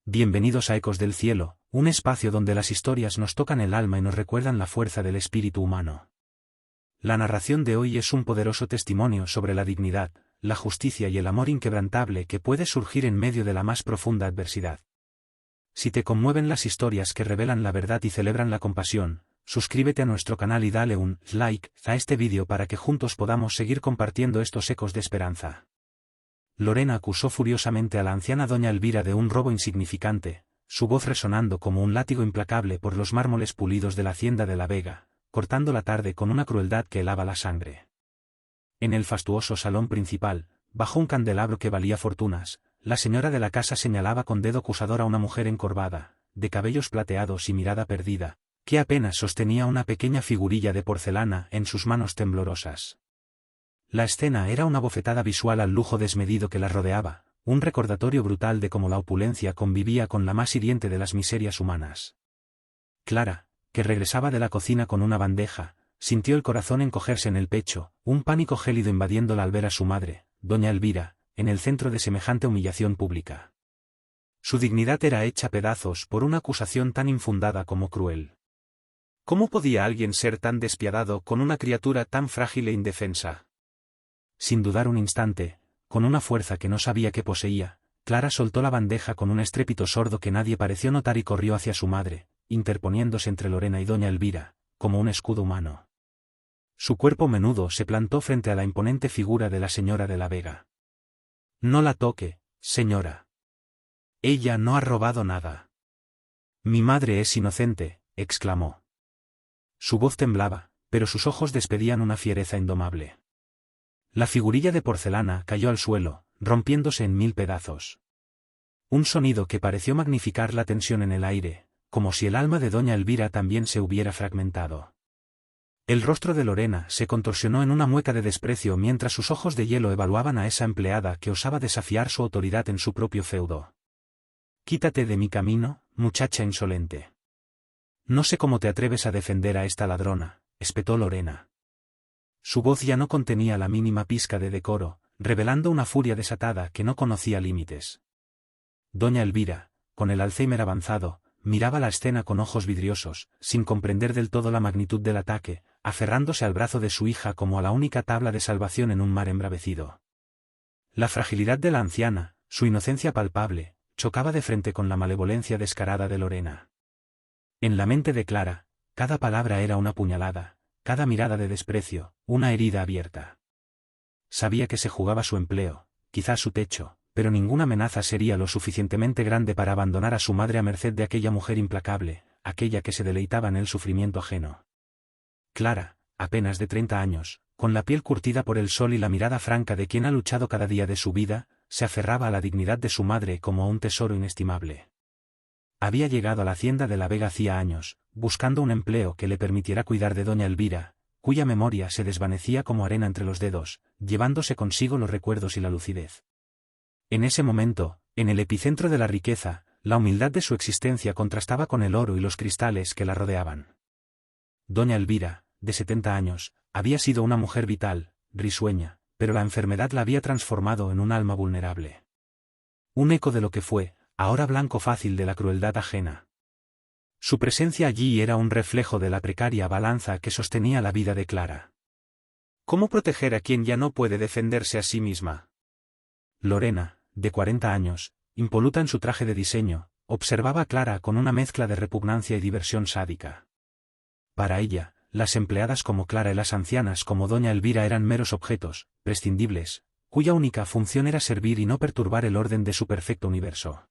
Bienvenidos a Ecos del Cielo, un espacio donde las historias nos tocan el alma y nos recuerdan la fuerza del espíritu humano. La narración de hoy es un poderoso testimonio sobre la dignidad, la justicia y el amor inquebrantable que puede surgir en medio de la más profunda adversidad. Si te conmueven las historias que revelan la verdad y celebran la compasión, suscríbete a nuestro canal y dale un like a este vídeo para que juntos podamos seguir compartiendo estos ecos de esperanza. Lorena acusó furiosamente a la anciana doña Elvira de un robo insignificante, su voz resonando como un látigo implacable por los mármoles pulidos de la hacienda de la Vega, cortando la tarde con una crueldad que helaba la sangre. En el fastuoso salón principal, bajo un candelabro que valía fortunas, la señora de la casa señalaba con dedo acusador a una mujer encorvada, de cabellos plateados y mirada perdida, que apenas sostenía una pequeña figurilla de porcelana en sus manos temblorosas. La escena era una bofetada visual al lujo desmedido que la rodeaba, un recordatorio brutal de cómo la opulencia convivía con la más hiriente de las miserias humanas. Clara, que regresaba de la cocina con una bandeja, sintió el corazón encogerse en el pecho, un pánico gélido invadiéndola al ver a su madre, doña Elvira, en el centro de semejante humillación pública. Su dignidad era hecha pedazos por una acusación tan infundada como cruel. ¿Cómo podía alguien ser tan despiadado con una criatura tan frágil e indefensa? Sin dudar un instante, con una fuerza que no sabía que poseía, Clara soltó la bandeja con un estrépito sordo que nadie pareció notar y corrió hacia su madre, interponiéndose entre Lorena y doña Elvira, como un escudo humano. Su cuerpo menudo se plantó frente a la imponente figura de la señora de la Vega. «No la toque, señora. Ella no ha robado nada». «Mi madre es inocente», exclamó. Su voz temblaba, pero sus ojos despedían una fiereza indomable. La figurilla de porcelana cayó al suelo, rompiéndose en 1000 pedazos. Un sonido que pareció magnificar la tensión en el aire, como si el alma de doña Elvira también se hubiera fragmentado. El rostro de Lorena se contorsionó en una mueca de desprecio mientras sus ojos de hielo evaluaban a esa empleada que osaba desafiar su autoridad en su propio feudo. «Quítate de mi camino, muchacha insolente. No sé cómo te atreves a defender a esta ladrona», espetó Lorena. Su voz ya no contenía la mínima pizca de decoro, revelando una furia desatada que no conocía límites. Doña Elvira, con el Alzheimer avanzado, miraba la escena con ojos vidriosos, sin comprender del todo la magnitud del ataque, aferrándose al brazo de su hija como a la única tabla de salvación en un mar embravecido. La fragilidad de la anciana, su inocencia palpable, chocaba de frente con la malevolencia descarada de Lorena. En la mente de Clara, cada palabra era una puñalada, cada mirada de desprecio, una herida abierta. Sabía que se jugaba su empleo, quizás su techo, pero ninguna amenaza sería lo suficientemente grande para abandonar a su madre a merced de aquella mujer implacable, aquella que se deleitaba en el sufrimiento ajeno. Clara, apenas de 30 años, con la piel curtida por el sol y la mirada franca de quien ha luchado cada día de su vida, se aferraba a la dignidad de su madre como a un tesoro inestimable. Había llegado a la hacienda de la Vega hacía años, buscando un empleo que le permitiera cuidar de doña Elvira, cuya memoria se desvanecía como arena entre los dedos, llevándose consigo los recuerdos y la lucidez. En ese momento, en el epicentro de la riqueza, la humildad de su existencia contrastaba con el oro y los cristales que la rodeaban. Doña Elvira, de 70 años, había sido una mujer vital, risueña, pero la enfermedad la había transformado en un alma vulnerable. Un eco de lo que fue, ahora blanco fácil de la crueldad ajena. Su presencia allí era un reflejo de la precaria balanza que sostenía la vida de Clara. ¿Cómo proteger a quien ya no puede defenderse a sí misma? Lorena, de 40 años, impoluta en su traje de diseño, observaba a Clara con una mezcla de repugnancia y diversión sádica. Para ella, las empleadas como Clara y las ancianas como doña Elvira eran meros objetos, prescindibles, cuya única función era servir y no perturbar el orden de su perfecto universo.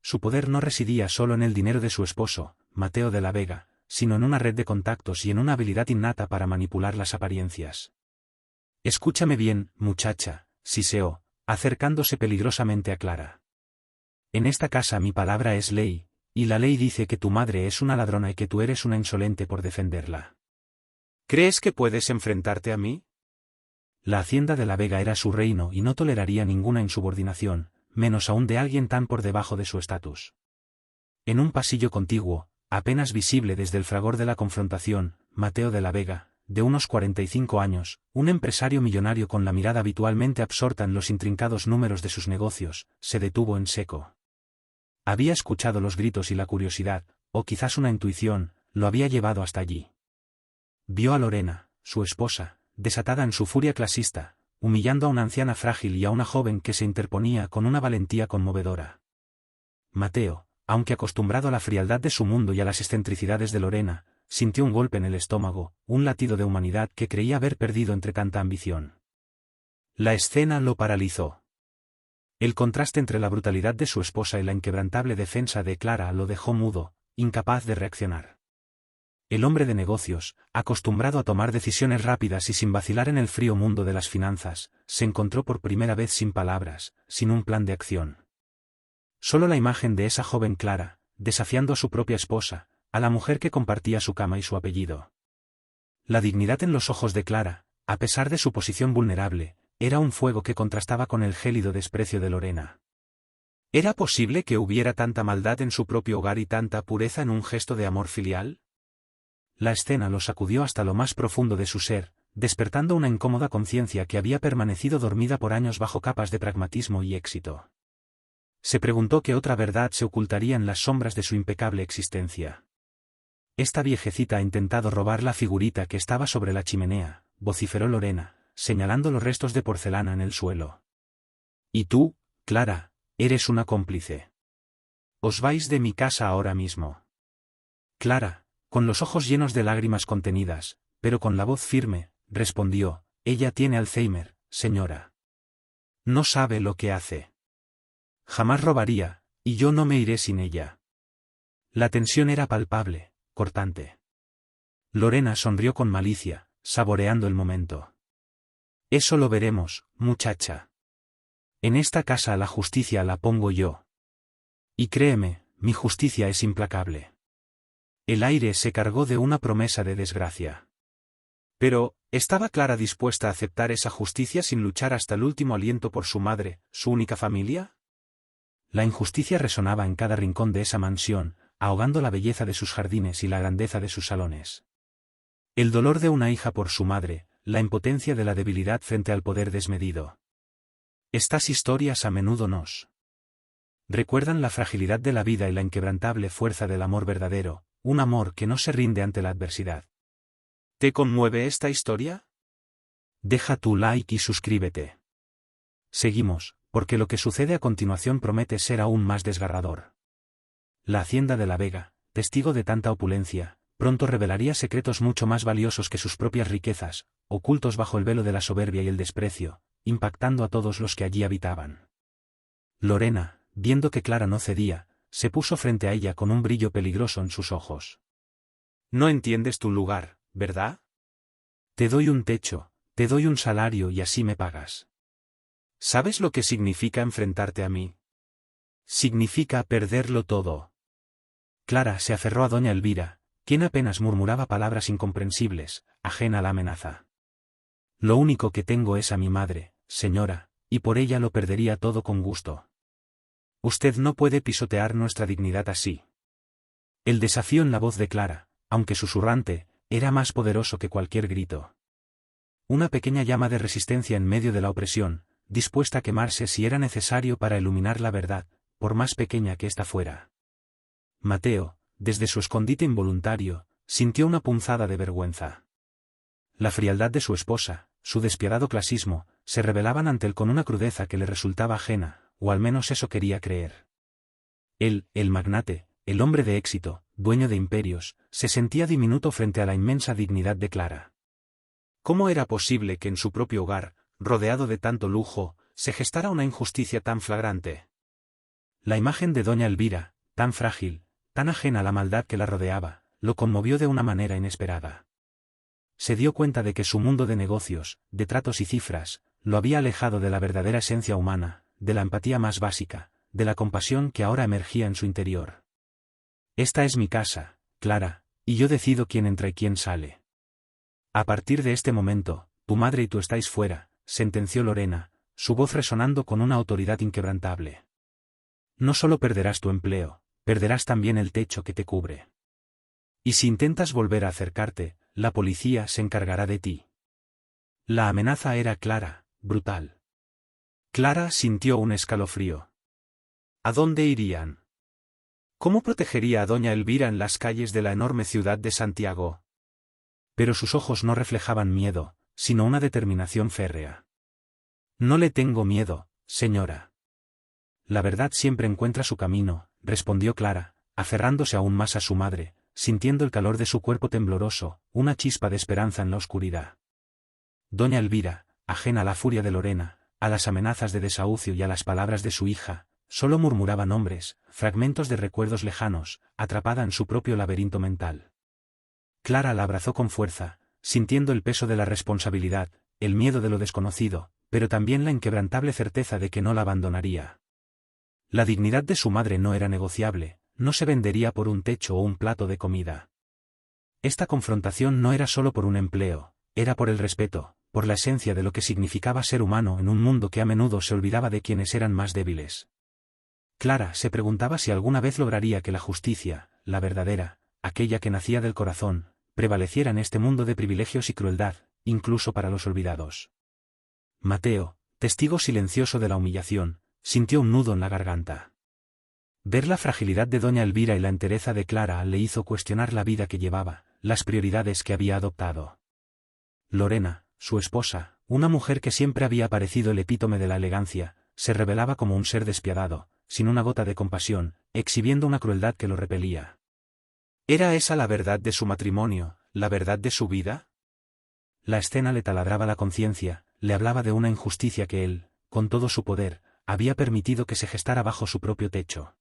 Su poder no residía solo en el dinero de su esposo, Mateo de la Vega, sino en una red de contactos y en una habilidad innata para manipular las apariencias. «Escúchame bien, muchacha», siseó, acercándose peligrosamente a Clara. «En esta casa mi palabra es ley, y la ley dice que tu madre es una ladrona y que tú eres una insolente por defenderla. ¿Crees que puedes enfrentarte a mí?» La hacienda de la Vega era su reino y no toleraría ninguna insubordinación, menos aún de alguien tan por debajo de su estatus. En un pasillo contiguo, apenas visible desde el fragor de la confrontación, Mateo de la Vega, de unos 45 años, un empresario millonario con la mirada habitualmente absorta en los intrincados números de sus negocios, se detuvo en seco. Había escuchado los gritos y la curiosidad, o quizás una intuición, lo había llevado hasta allí. Vio a Lorena, su esposa, desatada en su furia clasista, humillando a una anciana frágil y a una joven que se interponía con una valentía conmovedora. Mateo, aunque acostumbrado a la frialdad de su mundo y a las excentricidades de Lorena, sintió un golpe en el estómago, un latido de humanidad que creía haber perdido entre tanta ambición. La escena lo paralizó. El contraste entre la brutalidad de su esposa y la inquebrantable defensa de Clara lo dejó mudo, incapaz de reaccionar. El hombre de negocios, acostumbrado a tomar decisiones rápidas y sin vacilar en el frío mundo de las finanzas, se encontró por primera vez sin palabras, sin un plan de acción. Solo la imagen de esa joven Clara, desafiando a su propia esposa, a la mujer que compartía su cama y su apellido. La dignidad en los ojos de Clara, a pesar de su posición vulnerable, era un fuego que contrastaba con el gélido desprecio de Lorena. ¿Era posible que hubiera tanta maldad en su propio hogar y tanta pureza en un gesto de amor filial? La escena lo sacudió hasta lo más profundo de su ser, despertando una incómoda conciencia que había permanecido dormida por años bajo capas de pragmatismo y éxito. Se preguntó qué otra verdad se ocultaría en las sombras de su impecable existencia. Esta viejecita ha intentado robar la figurita que estaba sobre la chimenea, vociferó Lorena, señalando los restos de porcelana en el suelo. Y tú, Clara, eres una cómplice. Os vais de mi casa ahora mismo. Clara, con los ojos llenos de lágrimas contenidas, pero con la voz firme, respondió, ella tiene Alzheimer, señora. No sabe lo que hace. Jamás robaría, y yo no me iré sin ella. La tensión era palpable, cortante. Lorena sonrió con malicia, saboreando el momento. Eso lo veremos, muchacha. En esta casa la justicia la pongo yo. Y créeme, mi justicia es implacable. El aire se cargó de una promesa de desgracia. Pero, ¿estaba Clara dispuesta a aceptar esa justicia sin luchar hasta el último aliento por su madre, su única familia? La injusticia resonaba en cada rincón de esa mansión, ahogando la belleza de sus jardines y la grandeza de sus salones. El dolor de una hija por su madre, la impotencia de la debilidad frente al poder desmedido. Estas historias a menudo nos recuerdan la fragilidad de la vida y la inquebrantable fuerza del amor verdadero, un amor que no se rinde ante la adversidad. ¿Te conmueve esta historia? Deja tu like y suscríbete. Seguimos, porque lo que sucede a continuación promete ser aún más desgarrador. La hacienda de la Vega, testigo de tanta opulencia, pronto revelaría secretos mucho más valiosos que sus propias riquezas, ocultos bajo el velo de la soberbia y el desprecio, impactando a todos los que allí habitaban. Lorena, viendo que Clara no cedía, se puso frente a ella con un brillo peligroso en sus ojos. No entiendes tu lugar, ¿verdad? Te doy un techo, te doy un salario y así me pagas. ¿Sabes lo que significa enfrentarte a mí? Significa perderlo todo. Clara se aferró a doña Elvira, quien apenas murmuraba palabras incomprensibles, ajena a la amenaza. Lo único que tengo es a mi madre, señora, y por ella lo perdería todo con gusto. Usted no puede pisotear nuestra dignidad así. El desafío en la voz de Clara, aunque susurrante, era más poderoso que cualquier grito. Una pequeña llama de resistencia en medio de la opresión, dispuesta a quemarse si era necesario para iluminar la verdad, por más pequeña que ésta fuera. Mateo, desde su escondite involuntario, sintió una punzada de vergüenza. La frialdad de su esposa, su despiadado clasismo, se rebelaban ante él con una crudeza que le resultaba ajena, o al menos eso quería creer. Él, el magnate, el hombre de éxito, dueño de imperios, se sentía diminuto frente a la inmensa dignidad de Clara. ¿Cómo era posible que en su propio hogar, rodeado de tanto lujo, se gestara una injusticia tan flagrante? La imagen de doña Elvira, tan frágil, tan ajena a la maldad que la rodeaba, lo conmovió de una manera inesperada. Se dio cuenta de que su mundo de negocios, de tratos y cifras, lo había alejado de la verdadera esencia humana, de la empatía más básica, de la compasión que ahora emergía en su interior. Esta es mi casa, Clara, y yo decido quién entra y quién sale. A partir de este momento, tu madre y tú estáis fuera, sentenció Lorena, su voz resonando con una autoridad inquebrantable. No solo perderás tu empleo, perderás también el techo que te cubre. Y si intentas volver a acercarte, la policía se encargará de ti. La amenaza era clara, brutal. Clara sintió un escalofrío. ¿A dónde irían? ¿Cómo protegería a doña Elvira en las calles de la enorme ciudad de Santiago? Pero sus ojos no reflejaban miedo, sino una determinación férrea. No le tengo miedo, señora. La verdad siempre encuentra su camino, respondió Clara, aferrándose aún más a su madre, sintiendo el calor de su cuerpo tembloroso, una chispa de esperanza en la oscuridad. Doña Elvira, ajena a la furia de Lorena, a las amenazas de desahucio y a las palabras de su hija, solo murmuraba nombres, fragmentos de recuerdos lejanos, atrapada en su propio laberinto mental. Clara la abrazó con fuerza, sintiendo el peso de la responsabilidad, el miedo de lo desconocido, pero también la inquebrantable certeza de que no la abandonaría. La dignidad de su madre no era negociable, no se vendería por un techo o un plato de comida. Esta confrontación no era solo por un empleo, era por el respeto, por la esencia de lo que significaba ser humano en un mundo que a menudo se olvidaba de quienes eran más débiles. Clara se preguntaba si alguna vez lograría que la justicia, la verdadera, aquella que nacía del corazón, prevaleciera en este mundo de privilegios y crueldad, incluso para los olvidados. Mateo, testigo silencioso de la humillación, sintió un nudo en la garganta. Ver la fragilidad de doña Elvira y la entereza de Clara le hizo cuestionar la vida que llevaba, las prioridades que había adoptado. Lorena, su esposa, una mujer que siempre había parecido el epítome de la elegancia, se revelaba como un ser despiadado, sin una gota de compasión, exhibiendo una crueldad que lo repelía. ¿Era esa la verdad de su matrimonio, la verdad de su vida? La escena le taladraba la conciencia, le hablaba de una injusticia que él, con todo su poder, había permitido que se gestara bajo su propio techo.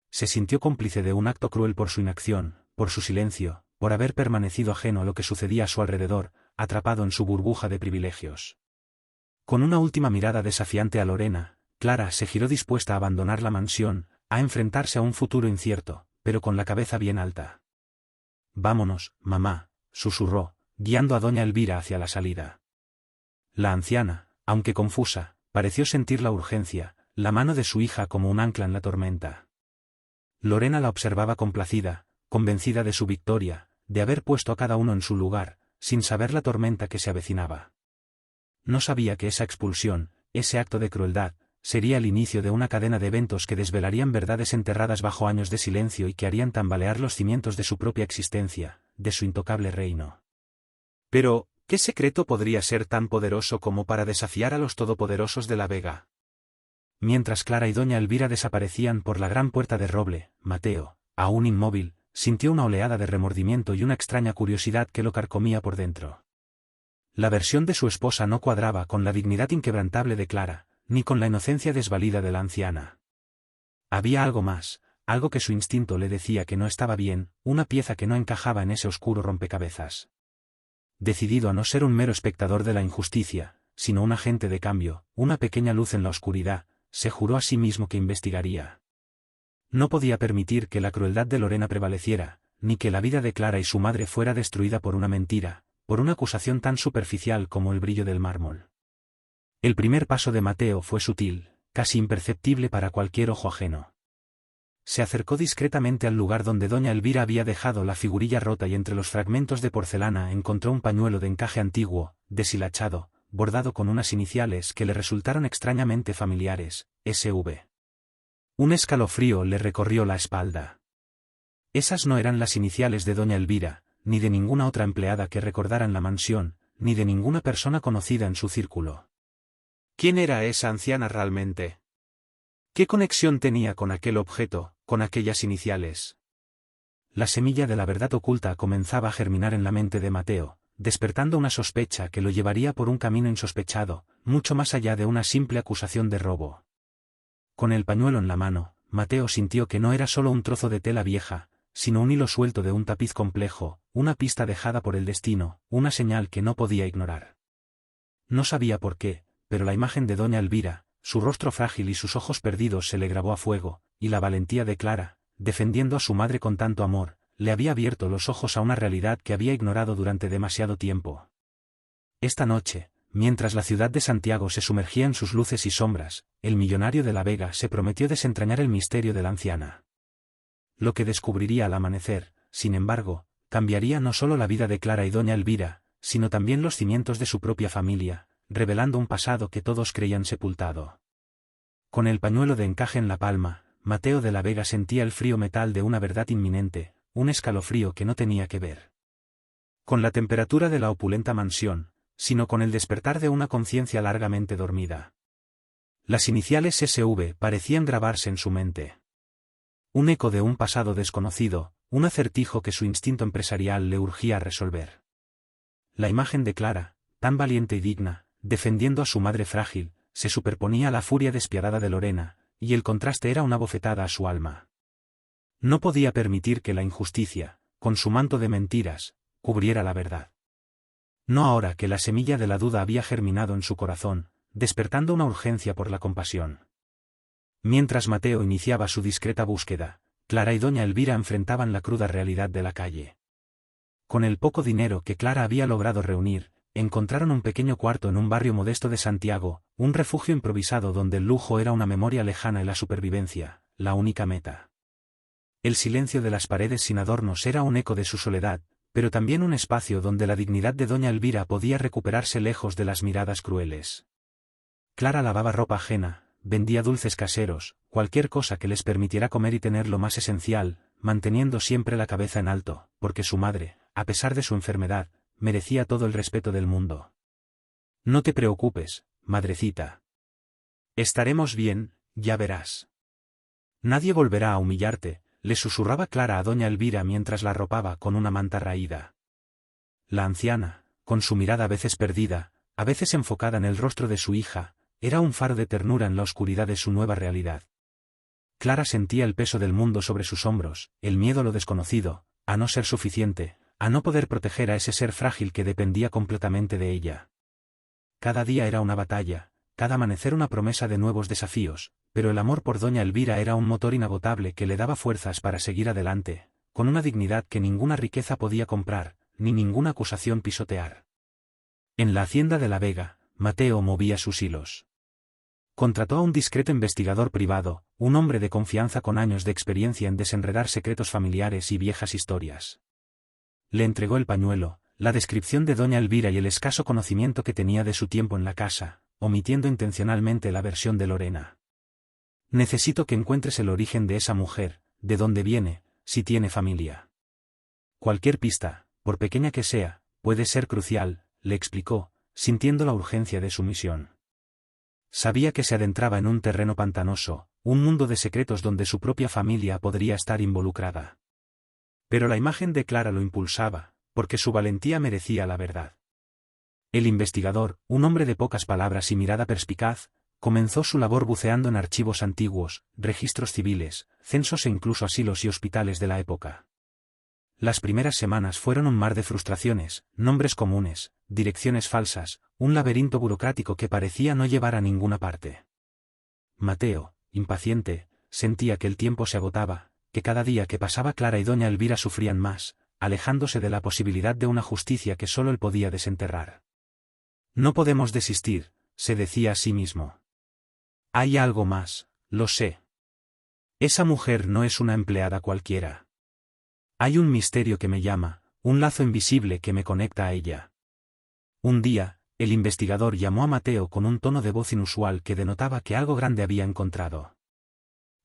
Se sintió cómplice de un acto cruel por su inacción, por su silencio, por haber permanecido ajeno a lo que sucedía a su alrededor, atrapado en su burbuja de privilegios. Con una última mirada desafiante a Lorena, Clara se giró dispuesta a abandonar la mansión, a enfrentarse a un futuro incierto, pero con la cabeza bien alta. «Vámonos, mamá», susurró, guiando a doña Elvira hacia la salida. La anciana, aunque confusa, pareció sentir la urgencia, la mano de su hija como un ancla en la tormenta. Lorena la observaba complacida, convencida de su victoria, de haber puesto a cada uno en su lugar, sin saber la tormenta que se avecinaba. No sabía que esa expulsión, ese acto de crueldad, sería el inicio de una cadena de eventos que desvelarían verdades enterradas bajo años de silencio y que harían tambalear los cimientos de su propia existencia, de su intocable reino. Pero, ¿qué secreto podría ser tan poderoso como para desafiar a los todopoderosos de la Vega? Mientras Clara y doña Elvira desaparecían por la gran puerta de roble, Mateo, aún inmóvil, sintió una oleada de remordimiento y una extraña curiosidad que lo carcomía por dentro. La versión de su esposa no cuadraba con la dignidad inquebrantable de Clara, ni con la inocencia desvalida de la anciana. Había algo más, algo que su instinto le decía que no estaba bien, una pieza que no encajaba en ese oscuro rompecabezas. Decidido a no ser un mero espectador de la injusticia, sino un agente de cambio, una pequeña luz en la oscuridad, se juró a sí mismo que investigaría. No podía permitir que la crueldad de Lorena prevaleciera, ni que la vida de Clara y su madre fuera destruida por una mentira, por una acusación tan superficial como el brillo del mármol. El primer paso de Mateo fue sutil, casi imperceptible para cualquier ojo ajeno. Se acercó discretamente al lugar donde doña Elvira había dejado la figurilla rota y entre los fragmentos de porcelana encontró un pañuelo de encaje antiguo, deshilachado, bordado con unas iniciales que le resultaron extrañamente familiares, SV. Un escalofrío le recorrió la espalda. Esas no eran las iniciales de doña Elvira, ni de ninguna otra empleada que recordara en la mansión, ni de ninguna persona conocida en su círculo. ¿Quién era esa anciana realmente? ¿Qué conexión tenía con aquel objeto, con aquellas iniciales? La semilla de la verdad oculta comenzaba a germinar en la mente de Mateo, despertando una sospecha que lo llevaría por un camino insospechado, mucho más allá de una simple acusación de robo. Con el pañuelo en la mano, Mateo sintió que no era solo un trozo de tela vieja, sino un hilo suelto de un tapiz complejo, una pista dejada por el destino, una señal que no podía ignorar. No sabía por qué, pero la imagen de doña Elvira, su rostro frágil y sus ojos perdidos se le grabó a fuego, y la valentía de Clara, defendiendo a su madre con tanto amor, le había abierto los ojos a una realidad que había ignorado durante demasiado tiempo. Esta noche, mientras la ciudad de Santiago se sumergía en sus luces y sombras, el millonario de la Vega se prometió desentrañar el misterio de la anciana. Lo que descubriría al amanecer, sin embargo, cambiaría no solo la vida de Clara y doña Elvira, sino también los cimientos de su propia familia, revelando un pasado que todos creían sepultado. Con el pañuelo de encaje en la palma, Mateo de la Vega sentía el frío metal de una verdad inminente, un escalofrío que no tenía que ver con la temperatura de la opulenta mansión, sino con el despertar de una conciencia largamente dormida. Las iniciales SV parecían grabarse en su mente. Un eco de un pasado desconocido, un acertijo que su instinto empresarial le urgía a resolver. La imagen de Clara, tan valiente y digna, defendiendo a su madre frágil, se superponía a la furia despiadada de Lorena, y el contraste era una bofetada a su alma. No podía permitir que la injusticia, con su manto de mentiras, cubriera la verdad. No ahora que la semilla de la duda había germinado en su corazón, despertando una urgencia por la compasión. Mientras Mateo iniciaba su discreta búsqueda, Clara y doña Elvira enfrentaban la cruda realidad de la calle. Con el poco dinero que Clara había logrado reunir, encontraron un pequeño cuarto en un barrio modesto de Santiago, un refugio improvisado donde el lujo era una memoria lejana y la supervivencia, la única meta. El silencio de las paredes sin adornos era un eco de su soledad, pero también un espacio donde la dignidad de doña Elvira podía recuperarse lejos de las miradas crueles. Clara lavaba ropa ajena, vendía dulces caseros, cualquier cosa que les permitiera comer y tener lo más esencial, manteniendo siempre la cabeza en alto, porque su madre, a pesar de su enfermedad, merecía todo el respeto del mundo. No te preocupes, madrecita. Estaremos bien, ya verás. Nadie volverá a humillarte, le susurraba Clara a doña Elvira mientras la arropaba con una manta raída. La anciana, con su mirada a veces perdida, a veces enfocada en el rostro de su hija, era un faro de ternura en la oscuridad de su nueva realidad. Clara sentía el peso del mundo sobre sus hombros, el miedo a lo desconocido, a no ser suficiente, a no poder proteger a ese ser frágil que dependía completamente de ella. Cada día era una batalla, cada amanecer una promesa de nuevos desafíos, pero el amor por doña Elvira era un motor inagotable que le daba fuerzas para seguir adelante, con una dignidad que ninguna riqueza podía comprar, ni ninguna acusación pisotear. En la hacienda de la Vega, Mateo movía sus hilos. Contrató a un discreto investigador privado, un hombre de confianza con años de experiencia en desenredar secretos familiares y viejas historias. Le entregó el pañuelo, la descripción de doña Elvira y el escaso conocimiento que tenía de su tiempo en la casa, omitiendo intencionalmente la versión de Lorena. Necesito que encuentres el origen de esa mujer, de dónde viene, si tiene familia. Cualquier pista, por pequeña que sea, puede ser crucial, le explicó, sintiendo la urgencia de su misión. Sabía que se adentraba en un terreno pantanoso, un mundo de secretos donde su propia familia podría estar involucrada. Pero la imagen de Clara lo impulsaba, porque su valentía merecía la verdad. El investigador, un hombre de pocas palabras y mirada perspicaz, comenzó su labor buceando en archivos antiguos, registros civiles, censos e incluso asilos y hospitales de la época. Las primeras semanas fueron un mar de frustraciones, nombres comunes, direcciones falsas, un laberinto burocrático que parecía no llevar a ninguna parte. Mateo, impaciente, sentía que el tiempo se agotaba, que cada día que pasaba Clara y doña Elvira sufrían más, alejándose de la posibilidad de una justicia que solo él podía desenterrar. No podemos desistir, se decía a sí mismo. Hay algo más, lo sé. Esa mujer no es una empleada cualquiera. Hay un misterio que me llama, un lazo invisible que me conecta a ella. Un día, el investigador llamó a Mateo con un tono de voz inusual que denotaba que algo grande había encontrado.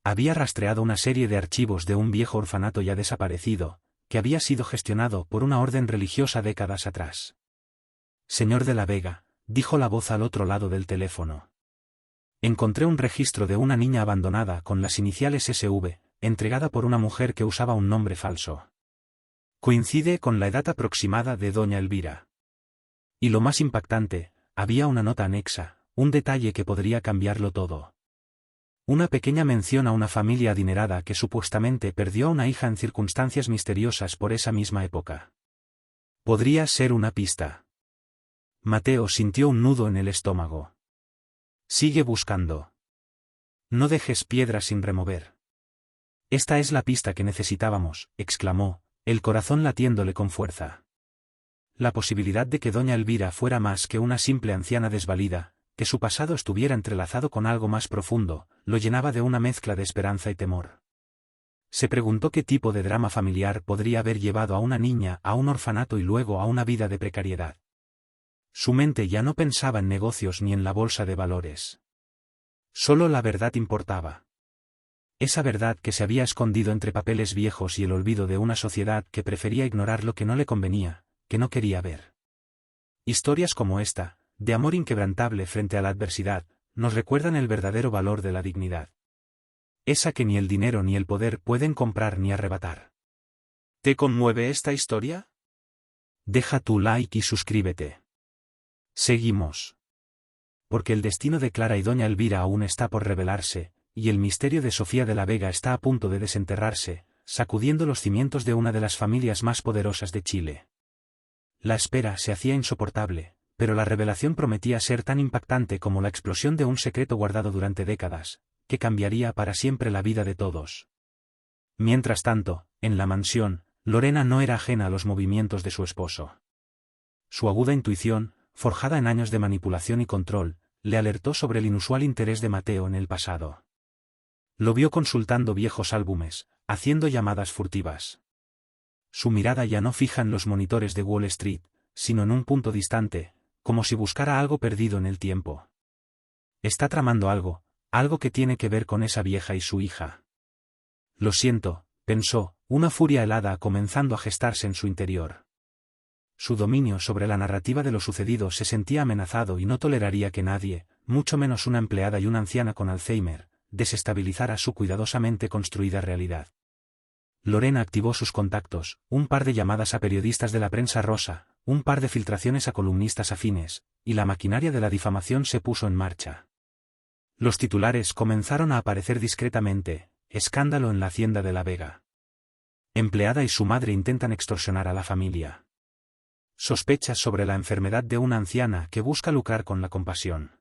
Había rastreado una serie de archivos de un viejo orfanato ya desaparecido, que había sido gestionado por una orden religiosa décadas atrás. Señor de la Vega, dijo la voz al otro lado del teléfono. Encontré un registro de una niña abandonada con las iniciales SV, entregada por una mujer que usaba un nombre falso. Coincide con la edad aproximada de doña Elvira. Y lo más impactante, había una nota anexa, un detalle que podría cambiarlo todo. Una pequeña mención a una familia adinerada que supuestamente perdió a una hija en circunstancias misteriosas por esa misma época. Podría ser una pista. Mateo sintió un nudo en el estómago. Sigue buscando. No dejes piedra sin remover. Esta es la pista que necesitábamos, exclamó, el corazón latiéndole con fuerza. La posibilidad de que doña Elvira fuera más que una simple anciana desvalida, que su pasado estuviera entrelazado con algo más profundo, lo llenaba de una mezcla de esperanza y temor. Se preguntó qué tipo de drama familiar podría haber llevado a una niña a un orfanato y luego a una vida de precariedad. Su mente ya no pensaba en negocios ni en la bolsa de valores. Solo la verdad importaba. Esa verdad que se había escondido entre papeles viejos y el olvido de una sociedad que prefería ignorar lo que no le convenía, que no quería ver. Historias como esta, de amor inquebrantable frente a la adversidad, nos recuerdan el verdadero valor de la dignidad. Esa que ni el dinero ni el poder pueden comprar ni arrebatar. ¿Te conmueve esta historia? Deja tu like y suscríbete. Seguimos. Porque el destino de Clara y doña Elvira aún está por revelarse, y el misterio de Sofía de la Vega está a punto de desenterrarse, sacudiendo los cimientos de una de las familias más poderosas de Chile. La espera se hacía insoportable, pero la revelación prometía ser tan impactante como la explosión de un secreto guardado durante décadas, que cambiaría para siempre la vida de todos. Mientras tanto, en la mansión, Lorena no era ajena a los movimientos de su esposo. Su aguda intuición, forjada en años de manipulación y control, le alertó sobre el inusual interés de Mateo en el pasado. Lo vio consultando viejos álbumes, haciendo llamadas furtivas. Su mirada ya no fija en los monitores de Wall Street, sino en un punto distante, como si buscara algo perdido en el tiempo. Está tramando algo, algo que tiene que ver con esa vieja y su hija. Lo siento, pensó, una furia helada comenzando a gestarse en su interior. Su dominio sobre la narrativa de lo sucedido se sentía amenazado y no toleraría que nadie, mucho menos una empleada y una anciana con Alzheimer, desestabilizara su cuidadosamente construida realidad. Lorena activó sus contactos, un par de llamadas a periodistas de la prensa rosa, un par de filtraciones a columnistas afines, y la maquinaria de la difamación se puso en marcha. Los titulares comenzaron a aparecer discretamente: escándalo en la hacienda de La Vega. Empleada y su madre intentan extorsionar a la familia. Sospechas sobre la enfermedad de una anciana que busca lucrar con la compasión.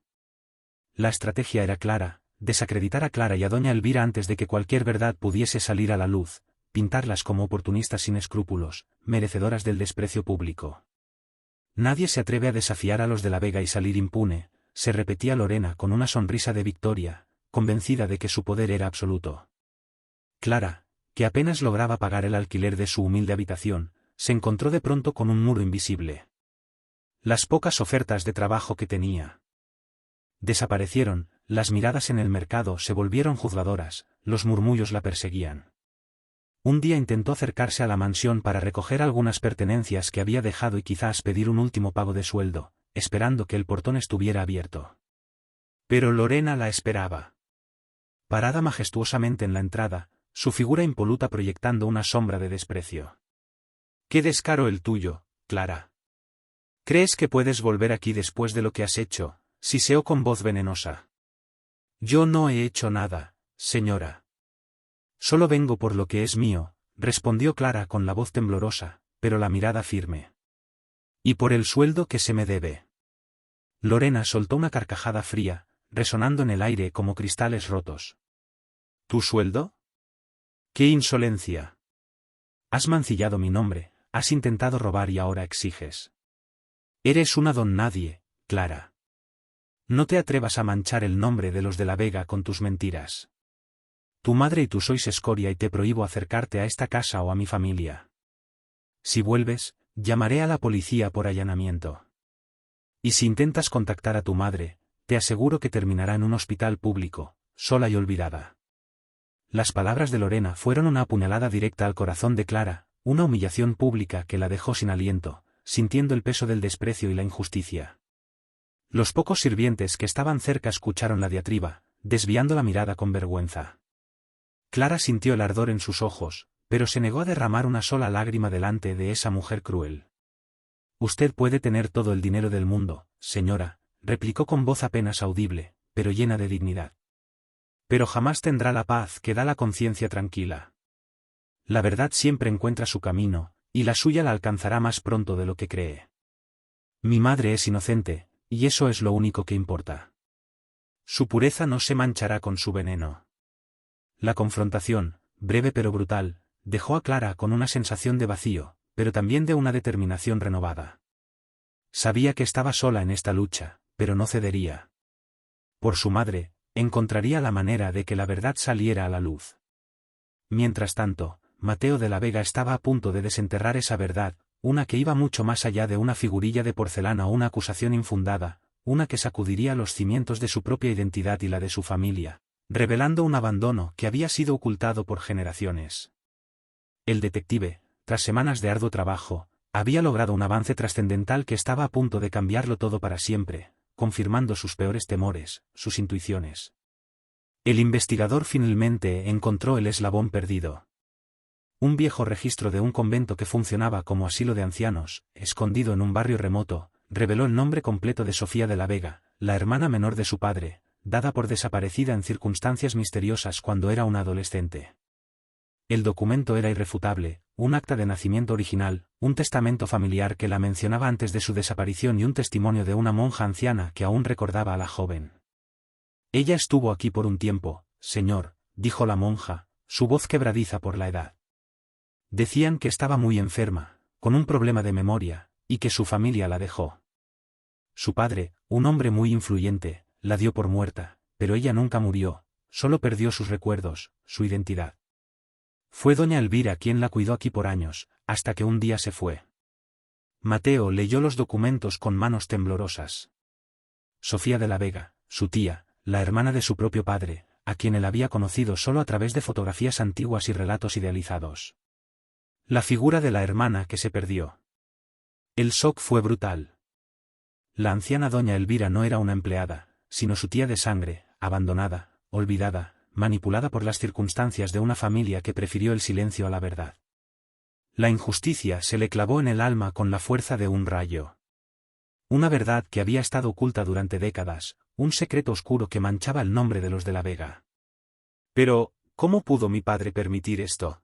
La estrategia era clara: desacreditar a Clara y a doña Elvira antes de que cualquier verdad pudiese salir a la luz, pintarlas como oportunistas sin escrúpulos, merecedoras del desprecio público. Nadie se atreve a desafiar a los de La Vega y salir impune, se repetía Lorena con una sonrisa de victoria, convencida de que su poder era absoluto. Clara, que apenas lograba pagar el alquiler de su humilde habitación, se encontró de pronto con un muro invisible. Las pocas ofertas de trabajo que tenía desaparecieron, las miradas en el mercado se volvieron juzgadoras, los murmullos la perseguían. Un día intentó acercarse a la mansión para recoger algunas pertenencias que había dejado y quizás pedir un último pago de sueldo, esperando que el portón estuviera abierto. Pero Lorena la esperaba. Parada majestuosamente en la entrada, su figura impoluta proyectando una sombra de desprecio. «¡Qué descaro el tuyo, Clara! ¿Crees que puedes volver aquí después de lo que has hecho?», siseó con voz venenosa. «Yo no he hecho nada, señora. Solo vengo por lo que es mío», respondió Clara con la voz temblorosa, pero la mirada firme. «Y por el sueldo que se me debe». Lorena soltó una carcajada fría, resonando en el aire como cristales rotos. «¿Tu sueldo? ¡Qué insolencia! Has mancillado mi nombre, has intentado robar y ahora exiges. Eres una don nadie, Clara. No te atrevas a manchar el nombre de los de La Vega con tus mentiras. Tu madre y tú sois escoria y te prohíbo acercarte a esta casa o a mi familia. Si vuelves, llamaré a la policía por allanamiento. Y si intentas contactar a tu madre, te aseguro que terminará en un hospital público, sola y olvidada». Las palabras de Lorena fueron una apuñalada directa al corazón de Clara, una humillación pública que la dejó sin aliento, sintiendo el peso del desprecio y la injusticia. Los pocos sirvientes que estaban cerca escucharon la diatriba, desviando la mirada con vergüenza. Clara sintió el ardor en sus ojos, pero se negó a derramar una sola lágrima delante de esa mujer cruel. «Usted puede tener todo el dinero del mundo, señora», replicó con voz apenas audible, pero llena de dignidad. «Pero jamás tendrá la paz que da la conciencia tranquila. La verdad siempre encuentra su camino, y la suya la alcanzará más pronto de lo que cree. Mi madre es inocente, y eso es lo único que importa. Su pureza no se manchará con su veneno». La confrontación, breve pero brutal, dejó a Clara con una sensación de vacío, pero también de una determinación renovada. Sabía que estaba sola en esta lucha, pero no cedería. Por su madre, encontraría la manera de que la verdad saliera a la luz. Mientras tanto, Mateo de la Vega estaba a punto de desenterrar esa verdad, una que iba mucho más allá de una figurilla de porcelana o una acusación infundada, una que sacudiría los cimientos de su propia identidad y la de su familia, revelando un abandono que había sido ocultado por generaciones. El detective, tras semanas de arduo trabajo, había logrado un avance trascendental que estaba a punto de cambiarlo todo para siempre, confirmando sus peores temores, sus intuiciones. El investigador finalmente encontró el eslabón perdido. Un viejo registro de un convento que funcionaba como asilo de ancianos, escondido en un barrio remoto, reveló el nombre completo de Sofía de la Vega, la hermana menor de su padre, dada por desaparecida en circunstancias misteriosas cuando era una adolescente. El documento era irrefutable, un acta de nacimiento original, un testamento familiar que la mencionaba antes de su desaparición y un testimonio de una monja anciana que aún recordaba a la joven. Ella estuvo aquí por un tiempo, señor, dijo la monja, su voz quebradiza por la edad. Decían que estaba muy enferma, con un problema de memoria, y que su familia la dejó. Su padre, un hombre muy influyente, la dio por muerta, pero ella nunca murió, solo perdió sus recuerdos, su identidad. Fue doña Elvira quien la cuidó aquí por años, hasta que un día se fue. Mateo leyó los documentos con manos temblorosas. Sofía de la Vega, su tía, la hermana de su propio padre, a quien él había conocido solo a través de fotografías antiguas y relatos idealizados. La figura de la hermana que se perdió. El shock fue brutal. La anciana doña Elvira no era una empleada, sino su tía de sangre, abandonada, olvidada, manipulada por las circunstancias de una familia que prefirió el silencio a la verdad. La injusticia se le clavó en el alma con la fuerza de un rayo. Una verdad que había estado oculta durante décadas, un secreto oscuro que manchaba el nombre de los de la Vega. Pero, ¿cómo pudo mi padre permitir esto?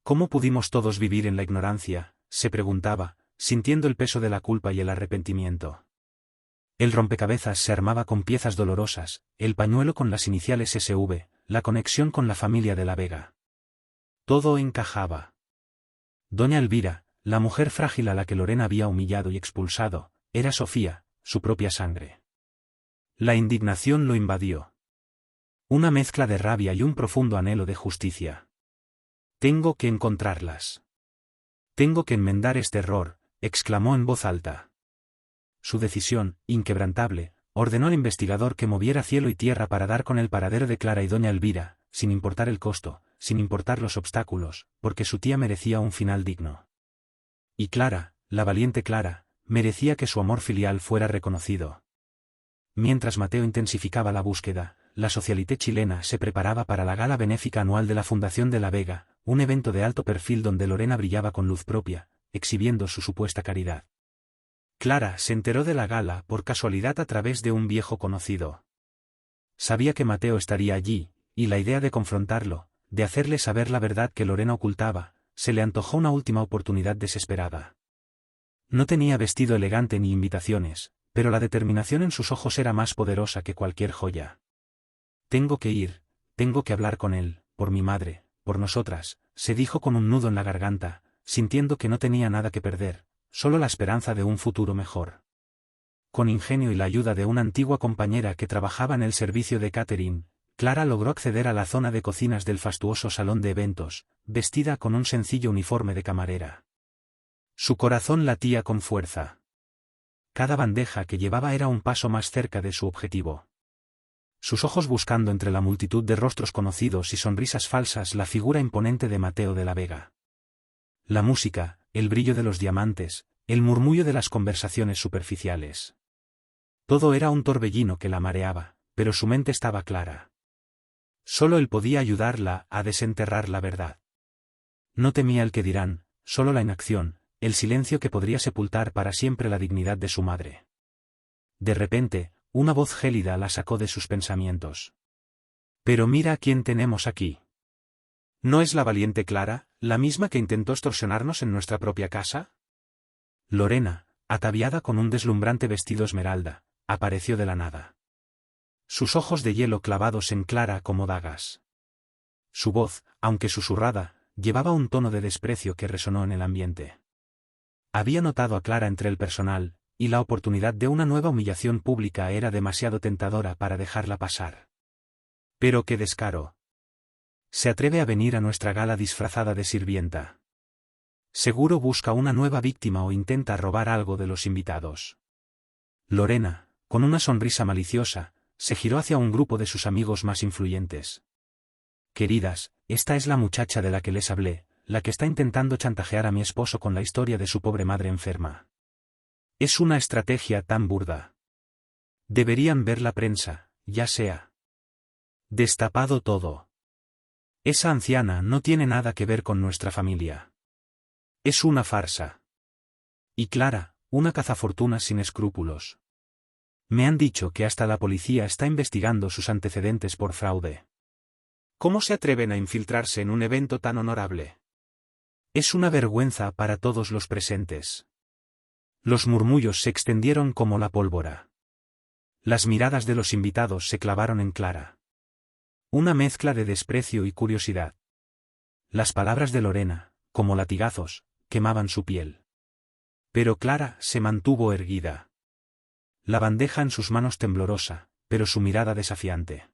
¿Cómo pudimos todos vivir en la ignorancia?, se preguntaba, sintiendo el peso de la culpa y el arrepentimiento. El rompecabezas se armaba con piezas dolorosas, el pañuelo con las iniciales SV, la conexión con la familia de la Vega. Todo encajaba. Doña Elvira, la mujer frágil a la que Lorena había humillado y expulsado, era Sofía, su propia sangre. La indignación lo invadió. Una mezcla de rabia y un profundo anhelo de justicia. Tengo que encontrarlas. Tengo que enmendar este error, exclamó en voz alta. Su decisión, inquebrantable, ordenó al investigador que moviera cielo y tierra para dar con el paradero de Clara y doña Elvira, sin importar el costo, sin importar los obstáculos, porque su tía merecía un final digno. Y Clara, la valiente Clara, merecía que su amor filial fuera reconocido. Mientras Mateo intensificaba la búsqueda, la socialité chilena se preparaba para la gala benéfica anual de la Fundación de la Vega, un evento de alto perfil donde Lorena brillaba con luz propia, exhibiendo su supuesta caridad. Clara se enteró de la gala por casualidad a través de un viejo conocido. Sabía que Mateo estaría allí, y la idea de confrontarlo, de hacerle saber la verdad que Lorena ocultaba, se le antojó una última oportunidad desesperada. No tenía vestido elegante ni invitaciones, pero la determinación en sus ojos era más poderosa que cualquier joya. Tengo que ir, tengo que hablar con él, por mi madre, por nosotras, se dijo con un nudo en la garganta, sintiendo que no tenía nada que perder, solo la esperanza de un futuro mejor. Con ingenio y la ayuda de una antigua compañera que trabajaba en el servicio de catering, Clara logró acceder a la zona de cocinas del fastuoso salón de eventos, vestida con un sencillo uniforme de camarera. Su corazón latía con fuerza. Cada bandeja que llevaba era un paso más cerca de su objetivo. Sus ojos buscando entre la multitud de rostros conocidos y sonrisas falsas la figura imponente de Mateo de la Vega. La música, el brillo de los diamantes, el murmullo de las conversaciones superficiales. Todo era un torbellino que la mareaba, pero su mente estaba clara. Solo él podía ayudarla a desenterrar la verdad. No temía el que dirán, solo la inacción, el silencio que podría sepultar para siempre la dignidad de su madre. De repente, una voz gélida la sacó de sus pensamientos. Pero mira a quién tenemos aquí. ¿No es la valiente Clara, la misma que intentó extorsionarnos en nuestra propia casa? Lorena, ataviada con un deslumbrante vestido esmeralda, apareció de la nada. Sus ojos de hielo clavados en Clara como dagas. Su voz, aunque susurrada, llevaba un tono de desprecio que resonó en el ambiente. Había notado a Clara entre el personal, y la oportunidad de una nueva humillación pública era demasiado tentadora para dejarla pasar. Pero qué descaro. Se atreve a venir a nuestra gala disfrazada de sirvienta. Seguro busca una nueva víctima o intenta robar algo de los invitados. Lorena, con una sonrisa maliciosa, se giró hacia un grupo de sus amigos más influyentes. Queridas, esta es la muchacha de la que les hablé, la que está intentando chantajear a mi esposo con la historia de su pobre madre enferma. Es una estrategia tan burda. Deberían ver la prensa, ya sea. Destapado todo. Esa anciana no tiene nada que ver con nuestra familia. Es una farsa. Y Clara, una cazafortunas sin escrúpulos. Me han dicho que hasta la policía está investigando sus antecedentes por fraude. ¿Cómo se atreven a infiltrarse en un evento tan honorable? Es una vergüenza para todos los presentes. Los murmullos se extendieron como la pólvora. Las miradas de los invitados se clavaron en Clara. Una mezcla de desprecio y curiosidad. Las palabras de Lorena, como latigazos, quemaban su piel. Pero Clara se mantuvo erguida. La bandeja en sus manos temblorosa, pero su mirada desafiante.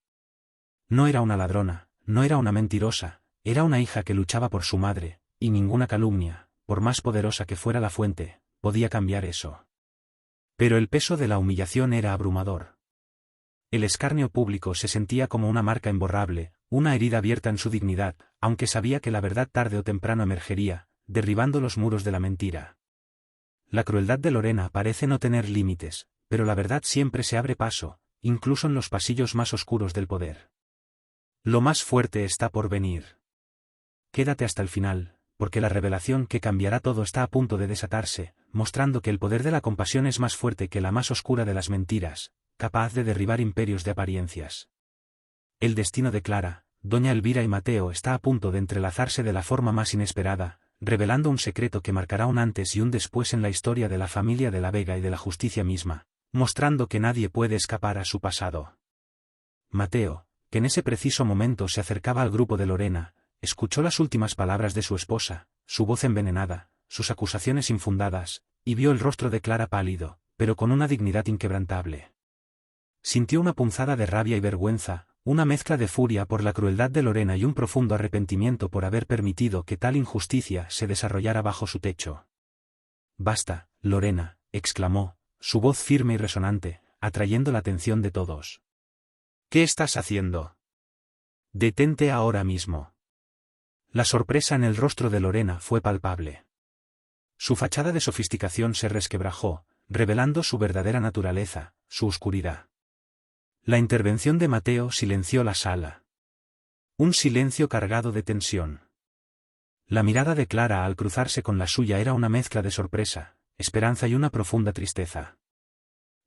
No era una ladrona, no era una mentirosa, era una hija que luchaba por su madre, y ninguna calumnia, por más poderosa que fuera la fuente, podía cambiar eso. Pero el peso de la humillación era abrumador. El escarnio público se sentía como una marca imborrable, una herida abierta en su dignidad, aunque sabía que la verdad tarde o temprano emergería, derribando los muros de la mentira. La crueldad de Lorena parece no tener límites, pero la verdad siempre se abre paso, incluso en los pasillos más oscuros del poder. Lo más fuerte está por venir. Quédate hasta el final, porque la revelación que cambiará todo está a punto de desatarse, mostrando que el poder de la compasión es más fuerte que la más oscura de las mentiras, capaz de derribar imperios de apariencias. El destino de Clara, doña Elvira y Mateo está a punto de entrelazarse de la forma más inesperada, revelando un secreto que marcará un antes y un después en la historia de la familia de la Vega y de la justicia misma, mostrando que nadie puede escapar a su pasado. Mateo, que en ese preciso momento se acercaba al grupo de Lorena, escuchó las últimas palabras de su esposa, su voz envenenada, sus acusaciones infundadas, y vio el rostro de Clara pálido, pero con una dignidad inquebrantable. Sintió una punzada de rabia y vergüenza, una mezcla de furia por la crueldad de Lorena y un profundo arrepentimiento por haber permitido que tal injusticia se desarrollara bajo su techo. «Basta, Lorena», exclamó, su voz firme y resonante, atrayendo la atención de todos. «¿Qué estás haciendo? Detente ahora mismo». La sorpresa en el rostro de Lorena fue palpable. Su fachada de sofisticación se resquebrajó, revelando su verdadera naturaleza, su oscuridad. La intervención de Mateo silenció la sala. Un silencio cargado de tensión. La mirada de Clara al cruzarse con la suya era una mezcla de sorpresa, esperanza y una profunda tristeza.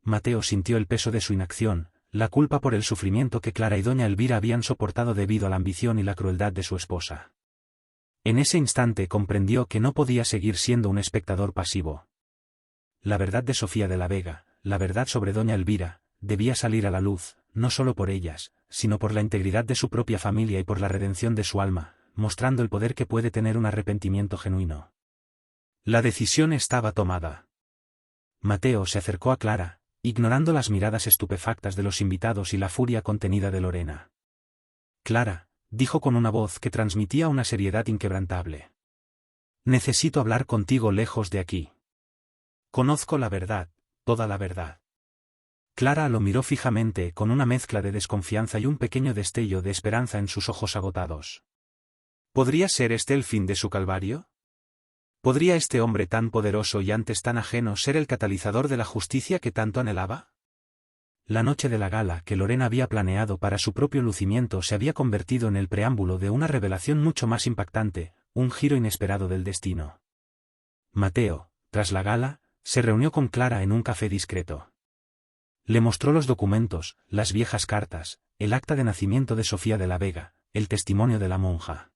Mateo sintió el peso de su inacción, la culpa por el sufrimiento que Clara y doña Elvira habían soportado debido a la ambición y la crueldad de su esposa. En ese instante comprendió que no podía seguir siendo un espectador pasivo. La verdad de Sofía de la Vega, la verdad sobre doña Elvira, debía salir a la luz, no solo por ellas, sino por la integridad de su propia familia y por la redención de su alma, mostrando el poder que puede tener un arrepentimiento genuino. La decisión estaba tomada. Mateo se acercó a Clara, ignorando las miradas estupefactas de los invitados y la furia contenida de Lorena. «Clara», dijo con una voz que transmitía una seriedad inquebrantable. «Necesito hablar contigo lejos de aquí. Conozco la verdad, toda la verdad». Clara lo miró fijamente con una mezcla de desconfianza y un pequeño destello de esperanza en sus ojos agotados. ¿Podría ser este el fin de su calvario? ¿Podría este hombre tan poderoso y antes tan ajeno ser el catalizador de la justicia que tanto anhelaba? La noche de la gala que Lorena había planeado para su propio lucimiento se había convertido en el preámbulo de una revelación mucho más impactante, un giro inesperado del destino. Mateo, tras la gala, se reunió con Clara en un café discreto. Le mostró los documentos, las viejas cartas, el acta de nacimiento de Sofía de la Vega, el testimonio de la monja.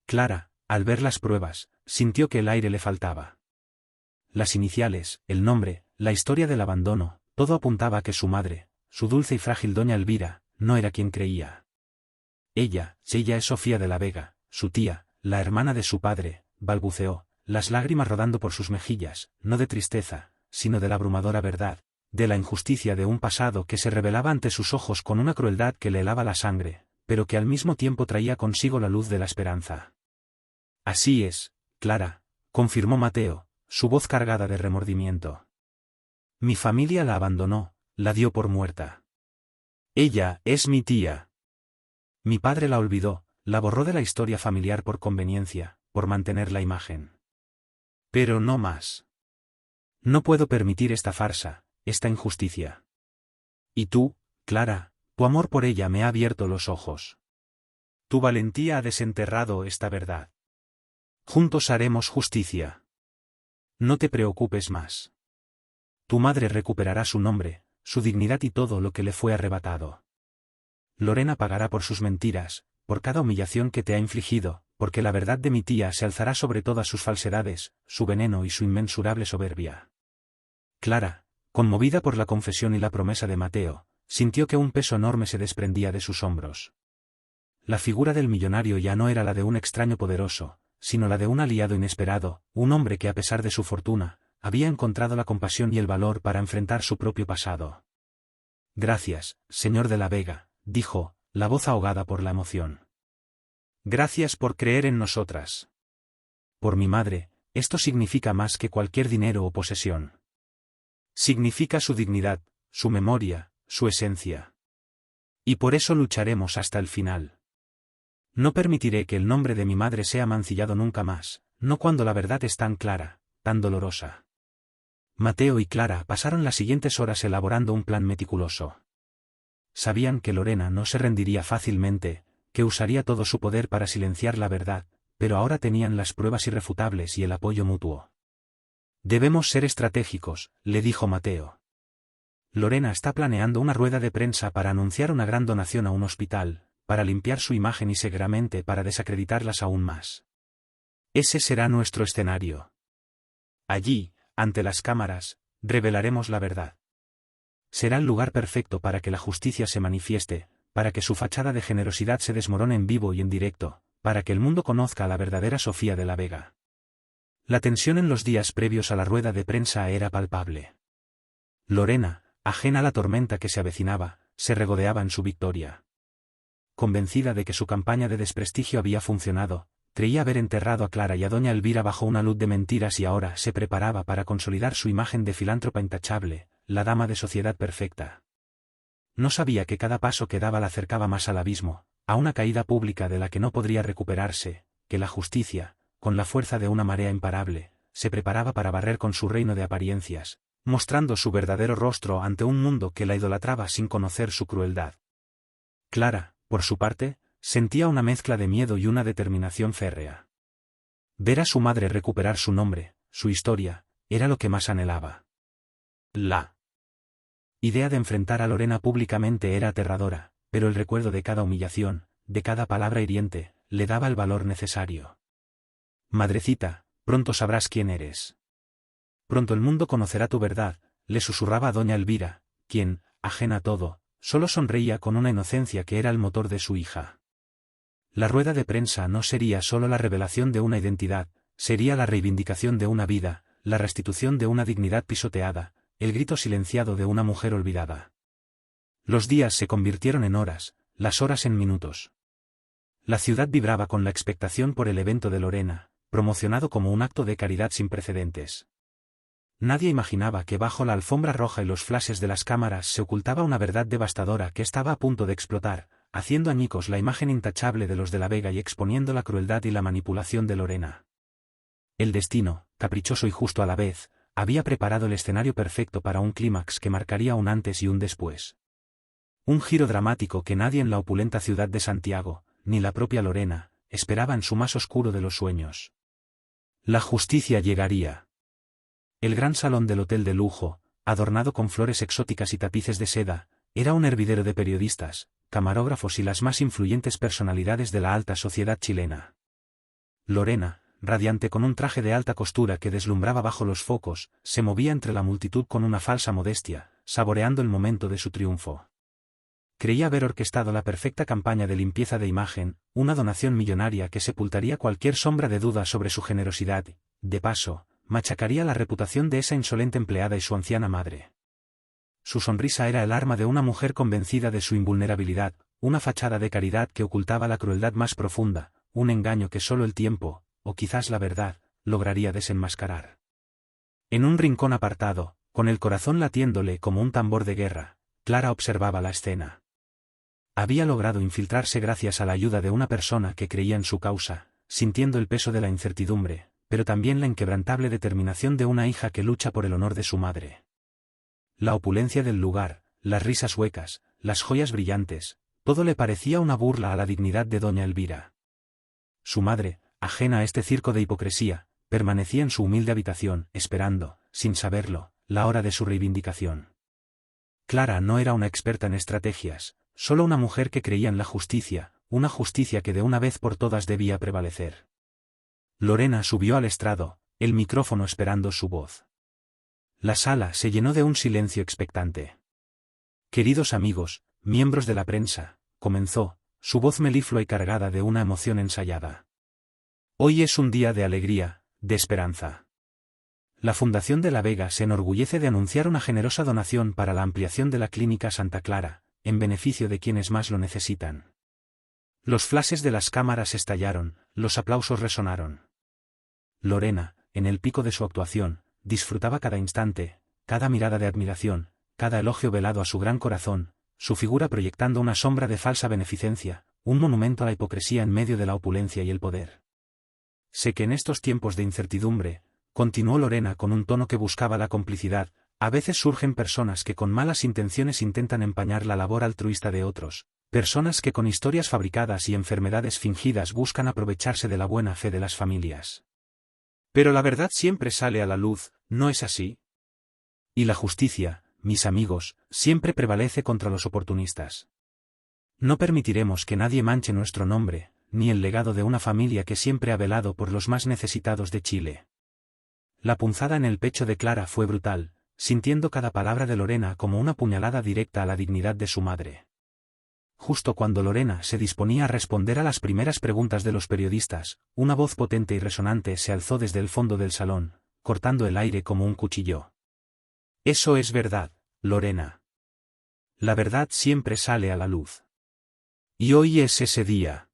Clara, al ver las pruebas, sintió que el aire le faltaba. Las iniciales, el nombre, la historia del abandono, todo apuntaba a que su madre, su dulce y frágil doña Elvira, no era quien creía. Ella es Sofía de la Vega, su tía, la hermana de su padre, balbuceó, las lágrimas rodando por sus mejillas, no de tristeza, sino de la abrumadora verdad, de la injusticia de un pasado que se revelaba ante sus ojos con una crueldad que le helaba la sangre, pero que al mismo tiempo traía consigo la luz de la esperanza. «Así es, Clara», confirmó Mateo, su voz cargada de remordimiento. «Mi familia la abandonó, la dio por muerta. Ella es mi tía. Mi padre la olvidó, la borró de la historia familiar por conveniencia, por mantener la imagen. Pero no más. No puedo permitir esta farsa, esta injusticia. Y tú, Clara, tu amor por ella me ha abierto los ojos. Tu valentía ha desenterrado esta verdad. Juntos haremos justicia. No te preocupes más. Tu madre recuperará su nombre, su dignidad y todo lo que le fue arrebatado. Lorena pagará por sus mentiras, por cada humillación que te ha infligido, porque la verdad de mi tía se alzará sobre todas sus falsedades, su veneno y su inmensurable soberbia. Clara, conmovida por la confesión y la promesa de Mateo, sintió que un peso enorme se desprendía de sus hombros. La figura del millonario ya no era la de un extraño poderoso, sino la de un aliado inesperado, un hombre que a pesar de su fortuna, había encontrado la compasión y el valor para enfrentar su propio pasado. Gracias, señor de la Vega, dijo, la voz ahogada por la emoción. Gracias por creer en nosotras. Por mi madre, esto significa más que cualquier dinero o posesión. Significa su dignidad, su memoria, su esencia. Y por eso lucharemos hasta el final. No permitiré que el nombre de mi madre sea mancillado nunca más, no cuando la verdad es tan clara, tan dolorosa. Mateo y Clara pasaron las siguientes horas elaborando un plan meticuloso. Sabían que Lorena no se rendiría fácilmente, que usaría todo su poder para silenciar la verdad, pero ahora tenían las pruebas irrefutables y el apoyo mutuo. Debemos ser estratégicos, le dijo Mateo. Lorena está planeando una rueda de prensa para anunciar una gran donación a un hospital, para limpiar su imagen y seguramente para desacreditarlas aún más. Ese será nuestro escenario. Allí, ante las cámaras, revelaremos la verdad. Será el lugar perfecto para que la justicia se manifieste, para que su fachada de generosidad se desmorone en vivo y en directo, para que el mundo conozca a la verdadera Sofía de la Vega. La tensión en los días previos a la rueda de prensa era palpable. Lorena, ajena a la tormenta que se avecinaba, se regodeaba en su victoria. Convencida de que su campaña de desprestigio había funcionado, creía haber enterrado a Clara y a doña Elvira bajo una luz de mentiras y ahora se preparaba para consolidar su imagen de filántropa intachable, la dama de sociedad perfecta. No sabía que cada paso que daba la acercaba más al abismo, a una caída pública de la que no podría recuperarse, que la justicia, con la fuerza de una marea imparable, se preparaba para barrer con su reino de apariencias, mostrando su verdadero rostro ante un mundo que la idolatraba sin conocer su crueldad. Clara, por su parte, sentía una mezcla de miedo y una determinación férrea. Ver a su madre recuperar su nombre, su historia, era lo que más anhelaba. La idea de enfrentar a Lorena públicamente era aterradora, pero el recuerdo de cada humillación, de cada palabra hiriente, le daba el valor necesario. Madrecita, pronto sabrás quién eres. Pronto el mundo conocerá tu verdad, le susurraba a doña Elvira, quien, ajena a todo, solo sonreía con una inocencia que era el motor de su hija. La rueda de prensa no sería solo la revelación de una identidad, sería la reivindicación de una vida, la restitución de una dignidad pisoteada, el grito silenciado de una mujer olvidada. Los días se convirtieron en horas, las horas en minutos. La ciudad vibraba con la expectación por el evento de Lorena, promocionado como un acto de caridad sin precedentes. Nadie imaginaba que bajo la alfombra roja y los flashes de las cámaras se ocultaba una verdad devastadora que estaba a punto de explotar, haciendo añicos la imagen intachable de los de la Vega y exponiendo la crueldad y la manipulación de Lorena. El destino, caprichoso y justo a la vez, había preparado el escenario perfecto para un clímax que marcaría un antes y un después. Un giro dramático que nadie en la opulenta ciudad de Santiago, ni la propia Lorena, esperaba en su más oscuro de los sueños. La justicia llegaría. El gran salón del hotel de lujo, adornado con flores exóticas y tapices de seda, era un hervidero de periodistas, camarógrafos y las más influyentes personalidades de la alta sociedad chilena. Lorena, radiante con un traje de alta costura que deslumbraba bajo los focos, se movía entre la multitud con una falsa modestia, saboreando el momento de su triunfo. Creía haber orquestado la perfecta campaña de limpieza de imagen, una donación millonaria que sepultaría cualquier sombra de duda sobre su generosidad, de paso, machacaría la reputación de esa insolente empleada y su anciana madre. Su sonrisa era el arma de una mujer convencida de su invulnerabilidad, una fachada de caridad que ocultaba la crueldad más profunda, un engaño que solo el tiempo, o quizás la verdad, lograría desenmascarar. En un rincón apartado, con el corazón latiéndole como un tambor de guerra, Clara observaba la escena. Había logrado infiltrarse gracias a la ayuda de una persona que creía en su causa, sintiendo el peso de la incertidumbre, pero también la inquebrantable determinación de una hija que lucha por el honor de su madre. La opulencia del lugar, las risas huecas, las joyas brillantes, todo le parecía una burla a la dignidad de doña Elvira. Su madre, ajena a este circo de hipocresía, permanecía en su humilde habitación, esperando, sin saberlo, la hora de su reivindicación. Clara no era una experta en estrategias, solo una mujer que creía en la justicia, una justicia que de una vez por todas debía prevalecer. Lorena subió al estrado, el micrófono esperando su voz. La sala se llenó de un silencio expectante. Queridos amigos, miembros de la prensa, comenzó, su voz meliflua y cargada de una emoción ensayada. Hoy es un día de alegría, de esperanza. La Fundación de la Vega se enorgullece de anunciar una generosa donación para la ampliación de la Clínica Santa Clara, en beneficio de quienes más lo necesitan. Los flashes de las cámaras estallaron, los aplausos resonaron. Lorena, en el pico de su actuación, disfrutaba cada instante, cada mirada de admiración, cada elogio velado a su gran corazón, su figura proyectando una sombra de falsa beneficencia, un monumento a la hipocresía en medio de la opulencia y el poder. Sé que en estos tiempos de incertidumbre, continuó Lorena con un tono que buscaba la complicidad, a veces surgen personas que con malas intenciones intentan empañar la labor altruista de otros, personas que con historias fabricadas y enfermedades fingidas buscan aprovecharse de la buena fe de las familias. Pero la verdad siempre sale a la luz, ¿no es así? Y la justicia, mis amigos, siempre prevalece contra los oportunistas. No permitiremos que nadie manche nuestro nombre, ni el legado de una familia que siempre ha velado por los más necesitados de Chile. La punzada en el pecho de Clara fue brutal, sintiendo cada palabra de Lorena como una puñalada directa a la dignidad de su madre. Justo cuando Lorena se disponía a responder a las primeras preguntas de los periodistas, una voz potente y resonante se alzó desde el fondo del salón, cortando el aire como un cuchillo. Eso es verdad, Lorena. La verdad siempre sale a la luz. Y hoy es ese día.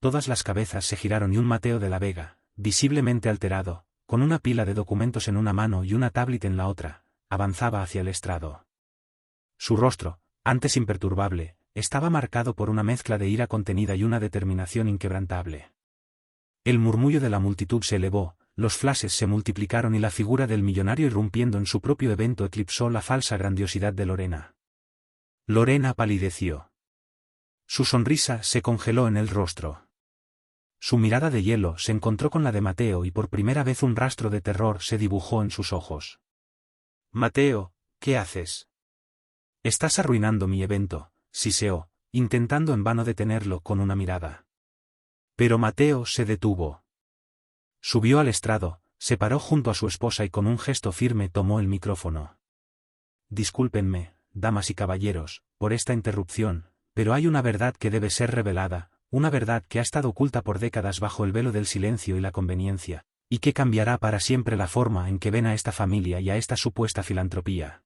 Todas las cabezas se giraron y un Mateo de la Vega, visiblemente alterado, con una pila de documentos en una mano y una tablet en la otra, avanzaba hacia el estrado. Su rostro, antes imperturbable, estaba marcado por una mezcla de ira contenida y una determinación inquebrantable. El murmullo de la multitud se elevó, los flashes se multiplicaron y la figura del millonario irrumpiendo en su propio evento eclipsó la falsa grandiosidad de Lorena. Lorena palideció. Su sonrisa se congeló en el rostro. Su mirada de hielo se encontró con la de Mateo y por primera vez un rastro de terror se dibujó en sus ojos. Mateo, ¿qué haces? Estás arruinando mi evento, siseó, intentando en vano detenerlo con una mirada. Pero Mateo se detuvo. Subió al estrado, se paró junto a su esposa y con un gesto firme tomó el micrófono. Discúlpenme, damas y caballeros, por esta interrupción, pero hay una verdad que debe ser revelada, una verdad que ha estado oculta por décadas bajo el velo del silencio y la conveniencia, y que cambiará para siempre la forma en que ven a esta familia y a esta supuesta filantropía.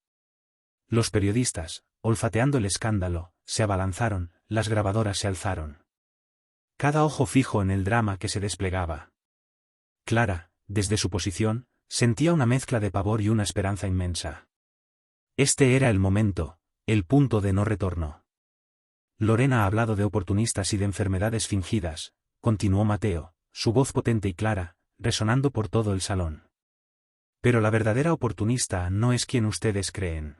Los periodistas, olfateando el escándalo, se abalanzaron, las grabadoras se alzaron. Cada ojo fijo en el drama que se desplegaba. Clara, desde su posición, sentía una mezcla de pavor y una esperanza inmensa. Este era el momento, el punto de no retorno. Lorena ha hablado de oportunistas y de enfermedades fingidas, continuó Mateo, su voz potente y clara, resonando por todo el salón. Pero la verdadera oportunista no es quien ustedes creen.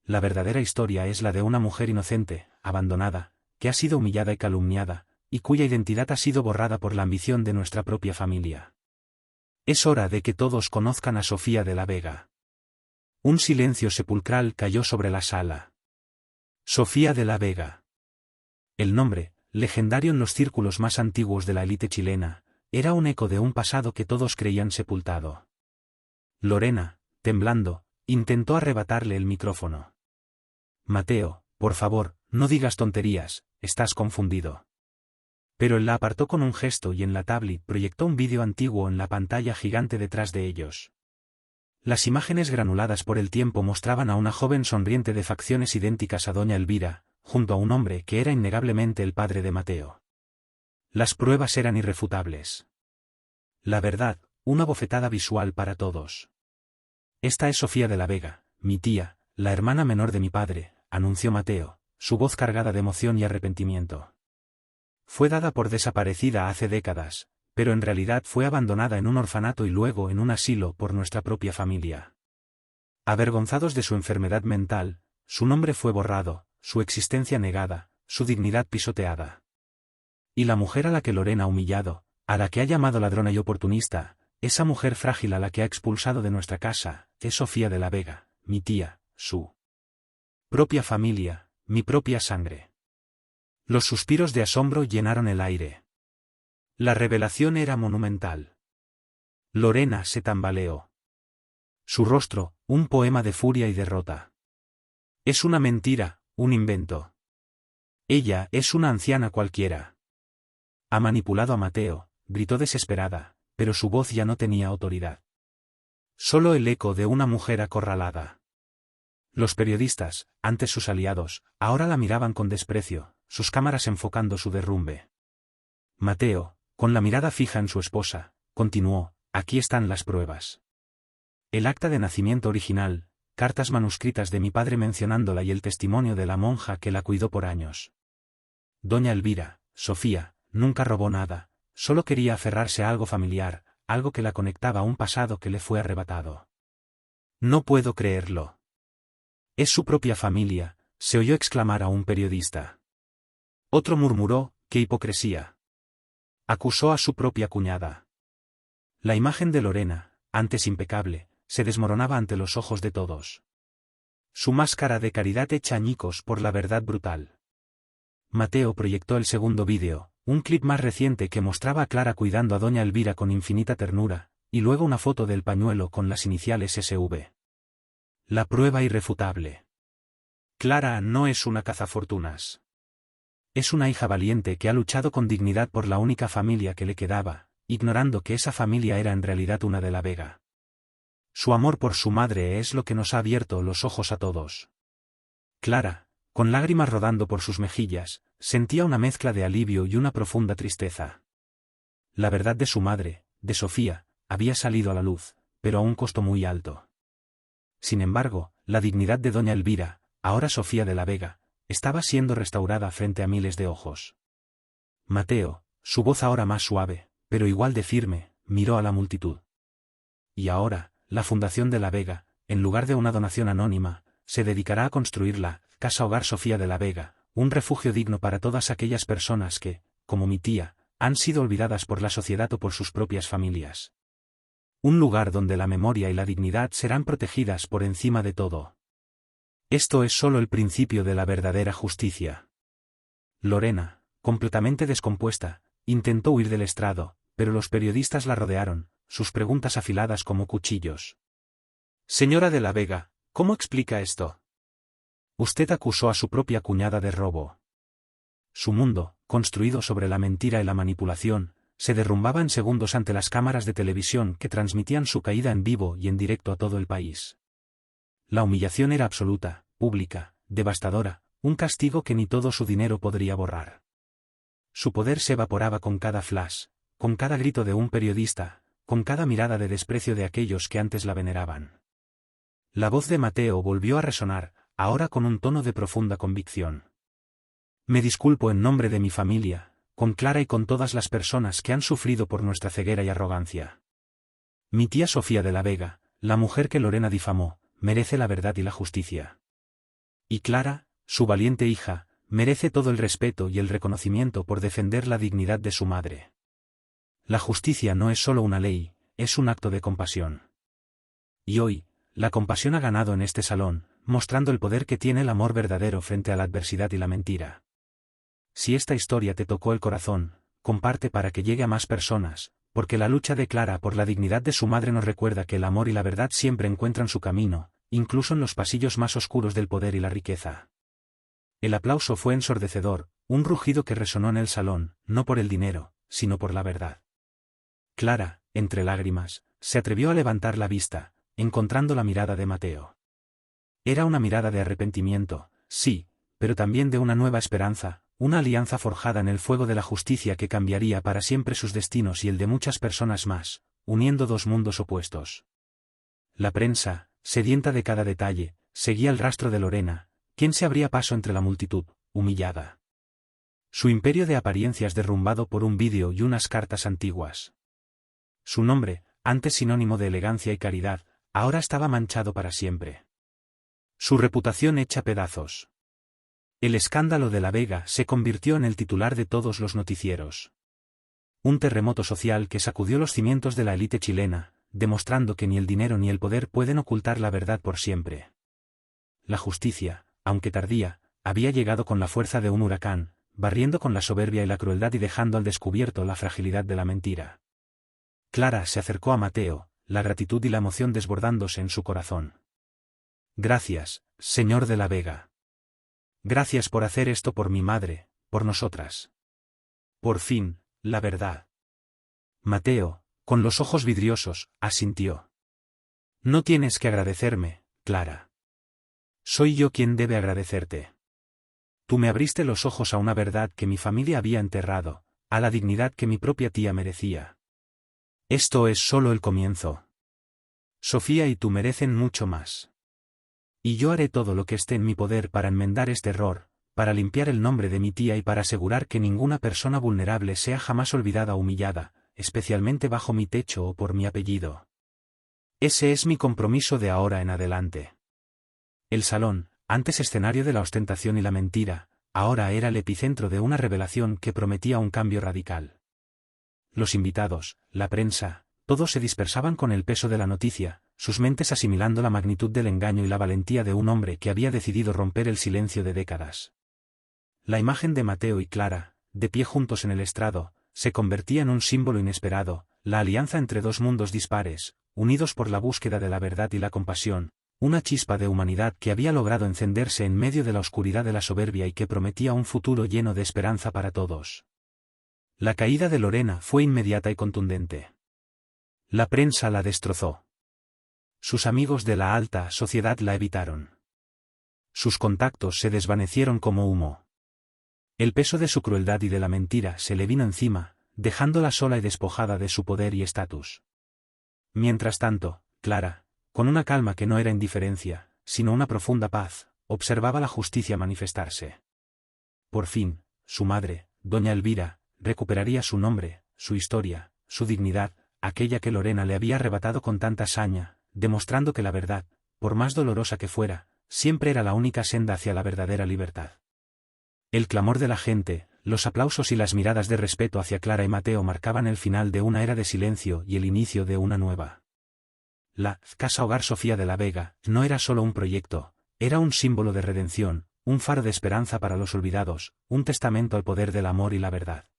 La verdadera historia es la de una mujer inocente, abandonada, que ha sido humillada y calumniada, y cuya identidad ha sido borrada por la ambición de nuestra propia familia. Es hora de que todos conozcan a Sofía de la Vega. Un silencio sepulcral cayó sobre la sala. Sofía de la Vega. El nombre, legendario en los círculos más antiguos de la élite chilena, era un eco de un pasado que todos creían sepultado. Lorena, temblando, intentó arrebatarle el micrófono. Mateo, por favor, no digas tonterías, estás confundido. Pero él la apartó con un gesto y en la tablet proyectó un vídeo antiguo en la pantalla gigante detrás de ellos. Las imágenes granuladas por el tiempo mostraban a una joven sonriente de facciones idénticas a doña Elvira, junto a un hombre que era innegablemente el padre de Mateo. Las pruebas eran irrefutables. La verdad, una bofetada visual para todos. Esta es Sofía de la Vega, mi tía, la hermana menor de mi padre, anunció Mateo, su voz cargada de emoción y arrepentimiento. Fue dada por desaparecida hace décadas, pero en realidad fue abandonada en un orfanato y luego en un asilo por nuestra propia familia. Avergonzados de su enfermedad mental, su nombre fue borrado, su existencia negada, su dignidad pisoteada. Y la mujer a la que Lorena ha humillado, a la que ha llamado ladrona y oportunista, esa mujer frágil a la que ha expulsado de nuestra casa, es Sofía de la Vega, mi tía, su propia familia, mi propia sangre. Los suspiros de asombro llenaron el aire. La revelación era monumental. Lorena se tambaleó. Su rostro, un poema de furia y derrota. Es una mentira, un invento. Ella es una anciana cualquiera. Ha manipulado a Mateo, gritó desesperada, pero su voz ya no tenía autoridad. Solo el eco de una mujer acorralada. Los periodistas, antes sus aliados, ahora la miraban con desprecio, sus cámaras enfocando su derrumbe. Mateo, con la mirada fija en su esposa, continuó, aquí están las pruebas. El acta de nacimiento original, cartas manuscritas de mi padre mencionándola y el testimonio de la monja que la cuidó por años. Doña Elvira, Sofía, nunca robó nada, solo quería aferrarse a algo familiar, algo que la conectaba a un pasado que le fue arrebatado. No puedo creerlo. Es su propia familia, se oyó exclamar a un periodista. Otro murmuró, ¡qué hipocresía! Acusó a su propia cuñada. La imagen de Lorena, antes impecable, se desmoronaba ante los ojos de todos. Su máscara de caridad hecha añicos por la verdad brutal. Mateo proyectó el segundo vídeo, un clip más reciente que mostraba a Clara cuidando a doña Elvira con infinita ternura, y luego una foto del pañuelo con las iniciales SV. La prueba irrefutable. Clara no es una cazafortunas. Es una hija valiente que ha luchado con dignidad por la única familia que le quedaba, ignorando que esa familia era en realidad una de la Vega. Su amor por su madre es lo que nos ha abierto los ojos a todos. Clara, con lágrimas rodando por sus mejillas, sentía una mezcla de alivio y una profunda tristeza. La verdad de su madre, de Sofía, había salido a la luz, pero a un costo muy alto. Sin embargo, la dignidad de doña Elvira, ahora Sofía de la Vega, estaba siendo restaurada frente a miles de ojos. Mateo, su voz ahora más suave, pero igual de firme, miró a la multitud. Y ahora, la Fundación de la Vega, en lugar de una donación anónima, se dedicará a construir la Casa Hogar Sofía de la Vega, un refugio digno para todas aquellas personas que, como mi tía, han sido olvidadas por la sociedad o por sus propias familias. Un lugar donde la memoria y la dignidad serán protegidas por encima de todo. Esto es solo el principio de la verdadera justicia. Lorena, completamente descompuesta, intentó huir del estrado, pero los periodistas la rodearon, sus preguntas afiladas como cuchillos. Señora de la Vega, ¿cómo explica esto? Usted acusó a su propia cuñada de robo. Su mundo, construido sobre la mentira y la manipulación, se derrumbaba en segundos ante las cámaras de televisión que transmitían su caída en vivo y en directo a todo el país. La humillación era absoluta, pública, devastadora, un castigo que ni todo su dinero podría borrar. Su poder se evaporaba con cada flash, con cada grito de un periodista, con cada mirada de desprecio de aquellos que antes la veneraban. La voz de Mateo volvió a resonar, ahora con un tono de profunda convicción. Me disculpo en nombre de mi familia, con Clara y con todas las personas que han sufrido por nuestra ceguera y arrogancia. Mi tía Sofía de la Vega, la mujer que Lorena difamó, merece la verdad y la justicia. Y Clara, su valiente hija, merece todo el respeto y el reconocimiento por defender la dignidad de su madre. La justicia no es solo una ley, es un acto de compasión. Y hoy, la compasión ha ganado en este salón, mostrando el poder que tiene el amor verdadero frente a la adversidad y la mentira. Si esta historia te tocó el corazón, comparte para que llegue a más personas, porque la lucha de Clara por la dignidad de su madre nos recuerda que el amor y la verdad siempre encuentran su camino, incluso en los pasillos más oscuros del poder y la riqueza. El aplauso fue ensordecedor, un rugido que resonó en el salón, no por el dinero, sino por la verdad. Clara, entre lágrimas, se atrevió a levantar la vista, encontrando la mirada de Mateo. Era una mirada de arrepentimiento, sí, pero también de una nueva esperanza, una alianza forjada en el fuego de la justicia que cambiaría para siempre sus destinos y el de muchas personas más, uniendo dos mundos opuestos. La prensa, sedienta de cada detalle, seguía el rastro de Lorena, ¿quién se abría paso entre la multitud, humillada? Su imperio de apariencias derrumbado por un vídeo y unas cartas antiguas. Su nombre, antes sinónimo de elegancia y caridad, ahora estaba manchado para siempre. Su reputación hecha pedazos. El escándalo de La Vega se convirtió en el titular de todos los noticieros. Un terremoto social que sacudió los cimientos de la élite chilena, demostrando que ni el dinero ni el poder pueden ocultar la verdad por siempre. La justicia, aunque tardía, había llegado con la fuerza de un huracán, barriendo con la soberbia y la crueldad y dejando al descubierto la fragilidad de la mentira. Clara se acercó a Mateo, la gratitud y la emoción desbordándose en su corazón. Gracias, señor de La Vega. Gracias por hacer esto por mi madre, por nosotras. Por fin, la verdad. Mateo, con los ojos vidriosos, asintió. No tienes que agradecerme, Clara. Soy yo quien debe agradecerte. Tú me abriste los ojos a una verdad que mi familia había enterrado, a la dignidad que mi propia tía merecía. Esto es solo el comienzo. Sofía y tú merecen mucho más. Y yo haré todo lo que esté en mi poder para enmendar este error, para limpiar el nombre de mi tía y para asegurar que ninguna persona vulnerable sea jamás olvidada o humillada, especialmente bajo mi techo o por mi apellido. Ese es mi compromiso de ahora en adelante. El salón, antes escenario de la ostentación y la mentira, ahora era el epicentro de una revelación que prometía un cambio radical. Los invitados, la prensa, todos se dispersaban con el peso de la noticia, sus mentes asimilando la magnitud del engaño y la valentía de un hombre que había decidido romper el silencio de décadas. La imagen de Mateo y Clara, de pie juntos en el estrado, se convertía en un símbolo inesperado, la alianza entre dos mundos dispares, unidos por la búsqueda de la verdad y la compasión, una chispa de humanidad que había logrado encenderse en medio de la oscuridad de la soberbia y que prometía un futuro lleno de esperanza para todos. La caída de Lorena fue inmediata y contundente. La prensa la destrozó. Sus amigos de la alta sociedad la evitaron. Sus contactos se desvanecieron como humo. El peso de su crueldad y de la mentira se le vino encima, dejándola sola y despojada de su poder y estatus. Mientras tanto, Clara, con una calma que no era indiferencia, sino una profunda paz, observaba la justicia manifestarse. Por fin, su madre, doña Elvira, recuperaría su nombre, su historia, su dignidad, aquella que Lorena le había arrebatado con tanta saña, demostrando que la verdad, por más dolorosa que fuera, siempre era la única senda hacia la verdadera libertad. El clamor de la gente, los aplausos y las miradas de respeto hacia Clara y Mateo marcaban el final de una era de silencio y el inicio de una nueva. La Casa Hogar Sofía de La Vega no era solo un proyecto, era un símbolo de redención, un faro de esperanza para los olvidados, un testamento al poder del amor y la verdad.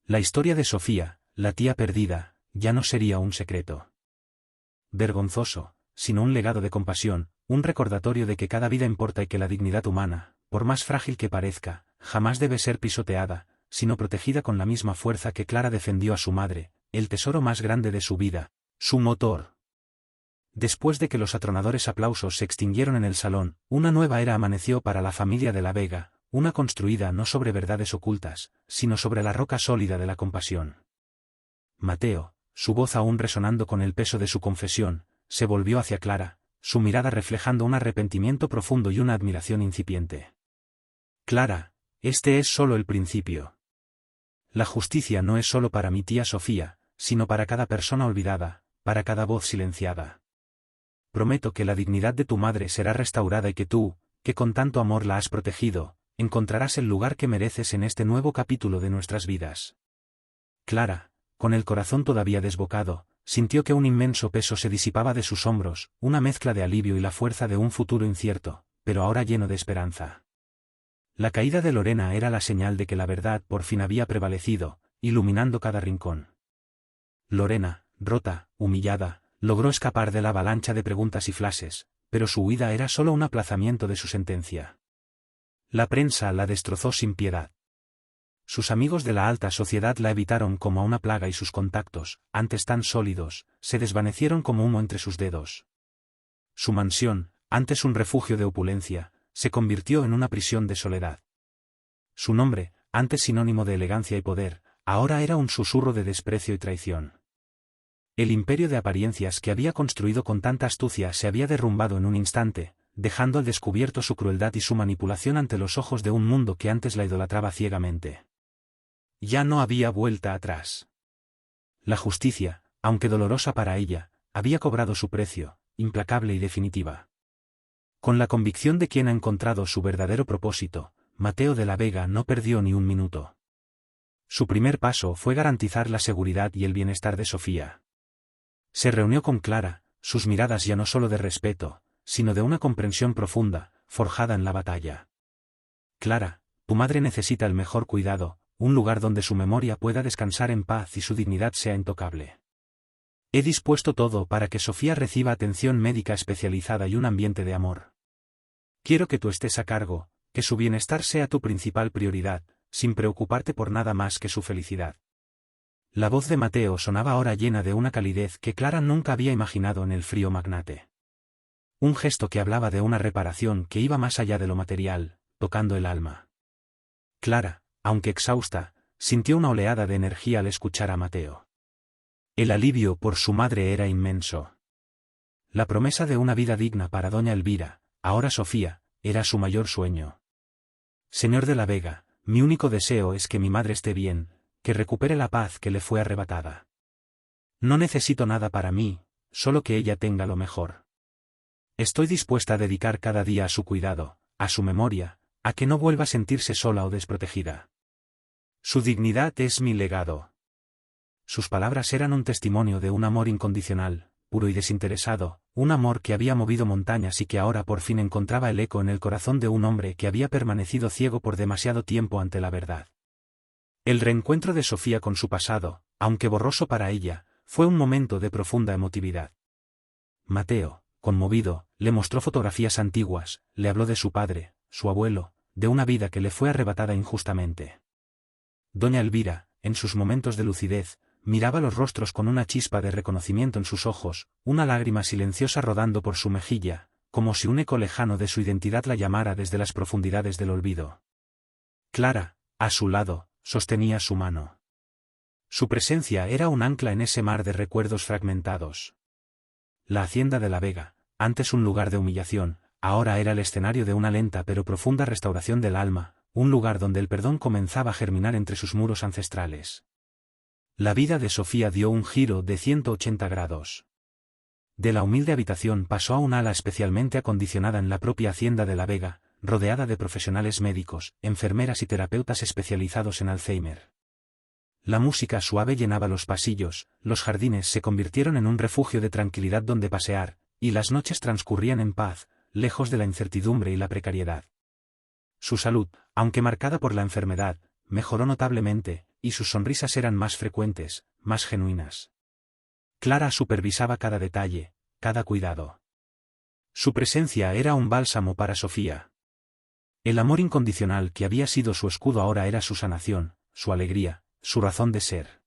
La historia de Sofía, la tía perdida, ya no sería un secreto vergonzoso, sino un legado de compasión, un recordatorio de que cada vida importa y que la dignidad humana, por más frágil que parezca, jamás debe ser pisoteada, sino protegida con la misma fuerza que Clara defendió a su madre, el tesoro más grande de su vida, su motor. Después de que los atronadores aplausos se extinguieron en el salón, una nueva era amaneció para la familia de La Vega, una construida no sobre verdades ocultas, sino sobre la roca sólida de la compasión. Mateo, su voz aún resonando con el peso de su confesión, se volvió hacia Clara, su mirada reflejando un arrepentimiento profundo y una admiración incipiente. Clara, este es solo el principio. La justicia no es solo para mi tía Sofía, sino para cada persona olvidada, para cada voz silenciada. Prometo que la dignidad de tu madre será restaurada y que tú, que con tanto amor la has protegido, encontrarás el lugar que mereces en este nuevo capítulo de nuestras vidas. Clara, con el corazón todavía desbocado, sintió que un inmenso peso se disipaba de sus hombros, una mezcla de alivio y la fuerza de un futuro incierto, pero ahora lleno de esperanza. La caída de Lorena era la señal de que la verdad por fin había prevalecido, iluminando cada rincón. Lorena, rota, humillada, logró escapar de la avalancha de preguntas y flashes, pero su huida era solo un aplazamiento de su sentencia. La prensa la destrozó sin piedad. Sus amigos de la alta sociedad la evitaron como a una plaga y sus contactos, antes tan sólidos, se desvanecieron como humo entre sus dedos. Su mansión, antes un refugio de opulencia, se convirtió en una prisión de soledad. Su nombre, antes sinónimo de elegancia y poder, ahora era un susurro de desprecio y traición. El imperio de apariencias que había construido con tanta astucia se había derrumbado en un instante, dejando al descubierto su crueldad y su manipulación ante los ojos de un mundo que antes la idolatraba ciegamente. Ya no había vuelta atrás. La justicia, aunque dolorosa para ella, había cobrado su precio, implacable y definitiva. Con la convicción de quien ha encontrado su verdadero propósito, Mateo de la Vega no perdió ni un minuto. Su primer paso fue garantizar la seguridad y el bienestar de Sofía. Se reunió con Clara, sus miradas ya no solo de respeto, sino de una comprensión profunda, forjada en la batalla. Clara, tu madre necesita el mejor cuidado, un lugar donde su memoria pueda descansar en paz y su dignidad sea intocable. He dispuesto todo para que Sofía reciba atención médica especializada y un ambiente de amor. Quiero que tú estés a cargo, que su bienestar sea tu principal prioridad, sin preocuparte por nada más que su felicidad. La voz de Mateo sonaba ahora llena de una calidez que Clara nunca había imaginado en el frío magnate. Un gesto que hablaba de una reparación que iba más allá de lo material, tocando el alma. Clara, aunque exhausta, sintió una oleada de energía al escuchar a Mateo. El alivio por su madre era inmenso. La promesa de una vida digna para doña Elvira, ahora Sofía, era su mayor sueño. Señor de la Vega, mi único deseo es que mi madre esté bien, que recupere la paz que le fue arrebatada. No necesito nada para mí, solo que ella tenga lo mejor. Estoy dispuesta a dedicar cada día a su cuidado, a su memoria, a que no vuelva a sentirse sola o desprotegida. Su dignidad es mi legado. Sus palabras eran un testimonio de un amor incondicional, puro y desinteresado, un amor que había movido montañas y que ahora por fin encontraba el eco en el corazón de un hombre que había permanecido ciego por demasiado tiempo ante la verdad. El reencuentro de Sofía con su pasado, aunque borroso para ella, fue un momento de profunda emotividad. Mateo, conmovido, le mostró fotografías antiguas, le habló de su padre, su abuelo, de una vida que le fue arrebatada injustamente. Doña Elvira, en sus momentos de lucidez, miraba los rostros con una chispa de reconocimiento en sus ojos, una lágrima silenciosa rodando por su mejilla, como si un eco lejano de su identidad la llamara desde las profundidades del olvido. Clara, a su lado, sostenía su mano. Su presencia era un ancla en ese mar de recuerdos fragmentados. La hacienda de la Vega, antes un lugar de humillación, ahora era el escenario de una lenta pero profunda restauración del alma, un lugar donde el perdón comenzaba a germinar entre sus muros ancestrales. La vida de Sofía dio un giro de 180 grados. De la humilde habitación pasó a un ala especialmente acondicionada en la propia hacienda de la Vega, rodeada de profesionales médicos, enfermeras y terapeutas especializados en Alzheimer. La música suave llenaba los pasillos, los jardines se convirtieron en un refugio de tranquilidad donde pasear, y las noches transcurrían en paz, lejos de la incertidumbre y la precariedad. Su salud, aunque marcada por la enfermedad, mejoró notablemente, y sus sonrisas eran más frecuentes, más genuinas. Clara supervisaba cada detalle, cada cuidado. Su presencia era un bálsamo para Sofía. El amor incondicional que había sido su escudo ahora era su sanación, su alegría, su razón de ser.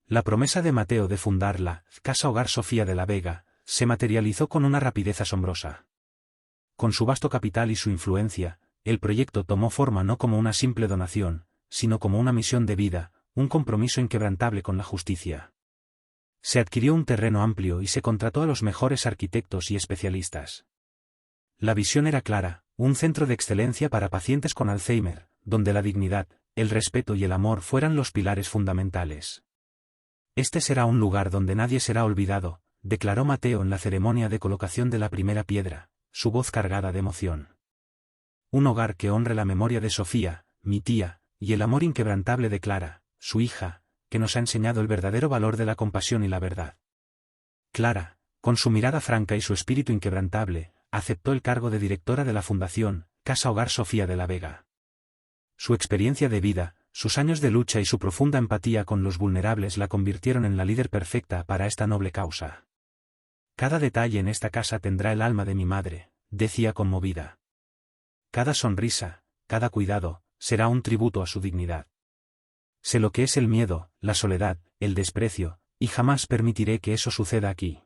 La promesa de Mateo de fundar la Casa Hogar Sofía de la Vega se materializó con una rapidez asombrosa. Con su vasto capital y su influencia, el proyecto tomó forma no como una simple donación, sino como una misión de vida, un compromiso inquebrantable con la justicia. Se adquirió un terreno amplio y se contrató a los mejores arquitectos y especialistas. La visión era clara, un centro de excelencia para pacientes con Alzheimer, donde la dignidad, el respeto y el amor fueran los pilares fundamentales. Este será un lugar donde nadie será olvidado, declaró Mateo en la ceremonia de colocación de la primera piedra, su voz cargada de emoción. Un hogar que honre la memoria de Sofía, mi tía, y el amor inquebrantable de Clara, su hija, que nos ha enseñado el verdadero valor de la compasión y la verdad. Clara, con su mirada franca y su espíritu inquebrantable, aceptó el cargo de directora de la Fundación Casa Hogar Sofía de la Vega. Su experiencia de vida, sus años de lucha y su profunda empatía con los vulnerables la convirtieron en la líder perfecta para esta noble causa. Cada detalle en esta casa tendrá el alma de mi madre, decía conmovida. Cada sonrisa, cada cuidado, será un tributo a su dignidad. Sé lo que es el miedo, la soledad, el desprecio, y jamás permitiré que eso suceda aquí.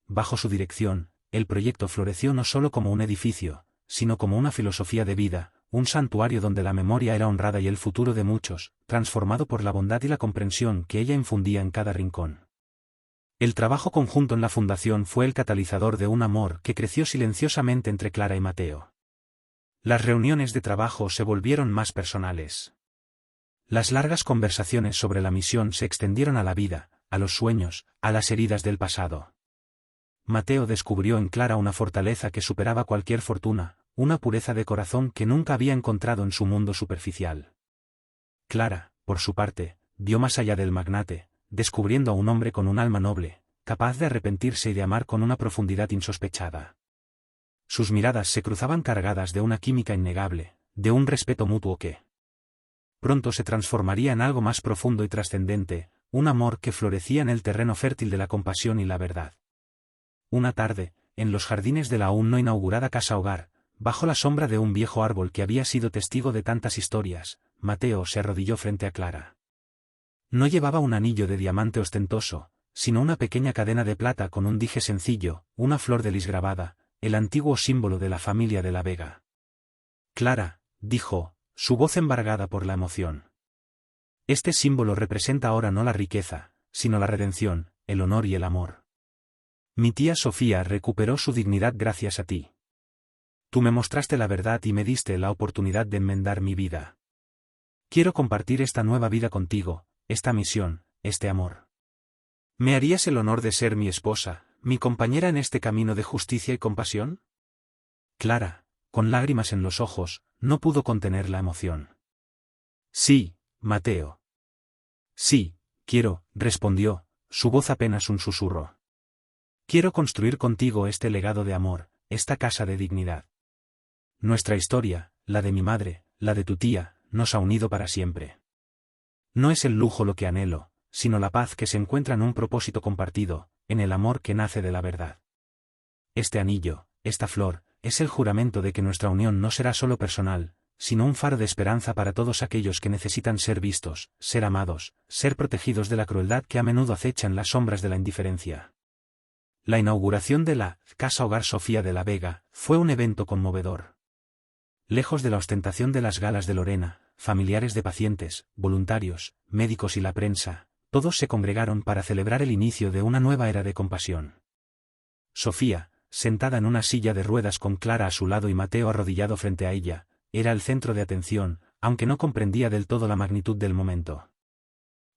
Bajo su dirección, el proyecto floreció no solo como un edificio, sino como una filosofía de vida, un santuario donde la memoria era honrada y el futuro de muchos, transformado por la bondad y la comprensión que ella infundía en cada rincón. El trabajo conjunto en la fundación fue el catalizador de un amor que creció silenciosamente entre Clara y Mateo. Las reuniones de trabajo se volvieron más personales. Las largas conversaciones sobre la misión se extendieron a la vida, a los sueños, a las heridas del pasado. Mateo descubrió en Clara una fortaleza que superaba cualquier fortuna, una pureza de corazón que nunca había encontrado en su mundo superficial. Clara, por su parte, vio más allá del magnate, descubriendo a un hombre con un alma noble, capaz de arrepentirse y de amar con una profundidad insospechada. Sus miradas se cruzaban cargadas de una química innegable, de un respeto mutuo que pronto se transformaría en algo más profundo y trascendente, un amor que florecía en el terreno fértil de la compasión y la verdad. Una tarde, en los jardines de la aún no inaugurada casa hogar, bajo la sombra de un viejo árbol que había sido testigo de tantas historias, Mateo se arrodilló frente a Clara. No llevaba un anillo de diamante ostentoso, sino una pequeña cadena de plata con un dije sencillo, una flor de lis grabada, el antiguo símbolo de la familia de la Vega. Clara, dijo, su voz embargada por la emoción. Este símbolo representa ahora no la riqueza, sino la redención, el honor y el amor. Mi tía Sofía recuperó su dignidad gracias a ti. Tú me mostraste la verdad y me diste la oportunidad de enmendar mi vida. Quiero compartir esta nueva vida contigo, esta misión, este amor. ¿Me harías el honor de ser mi esposa, mi compañera en este camino de justicia y compasión? Clara, con lágrimas en los ojos, no pudo contener la emoción. Sí, Mateo. Sí, quiero, respondió, su voz apenas un susurro. Quiero construir contigo este legado de amor, esta casa de dignidad. Nuestra historia, la de mi madre, la de tu tía, nos ha unido para siempre. No es el lujo lo que anhelo, sino la paz que se encuentra en un propósito compartido, en el amor que nace de la verdad. Este anillo, esta flor, es el juramento de que nuestra unión no será solo personal, sino un faro de esperanza para todos aquellos que necesitan ser vistos, ser amados, ser protegidos de la crueldad que a menudo acecha en las sombras de la indiferencia. La inauguración de la Casa Hogar Sofía de la Vega fue un evento conmovedor. Lejos de la ostentación de las galas de Lorena, familiares de pacientes, voluntarios, médicos y la prensa, todos se congregaron para celebrar el inicio de una nueva era de compasión. Sofía, sentada en una silla de ruedas con Clara a su lado y Mateo arrodillado frente a ella, era el centro de atención, aunque no comprendía del todo la magnitud del momento.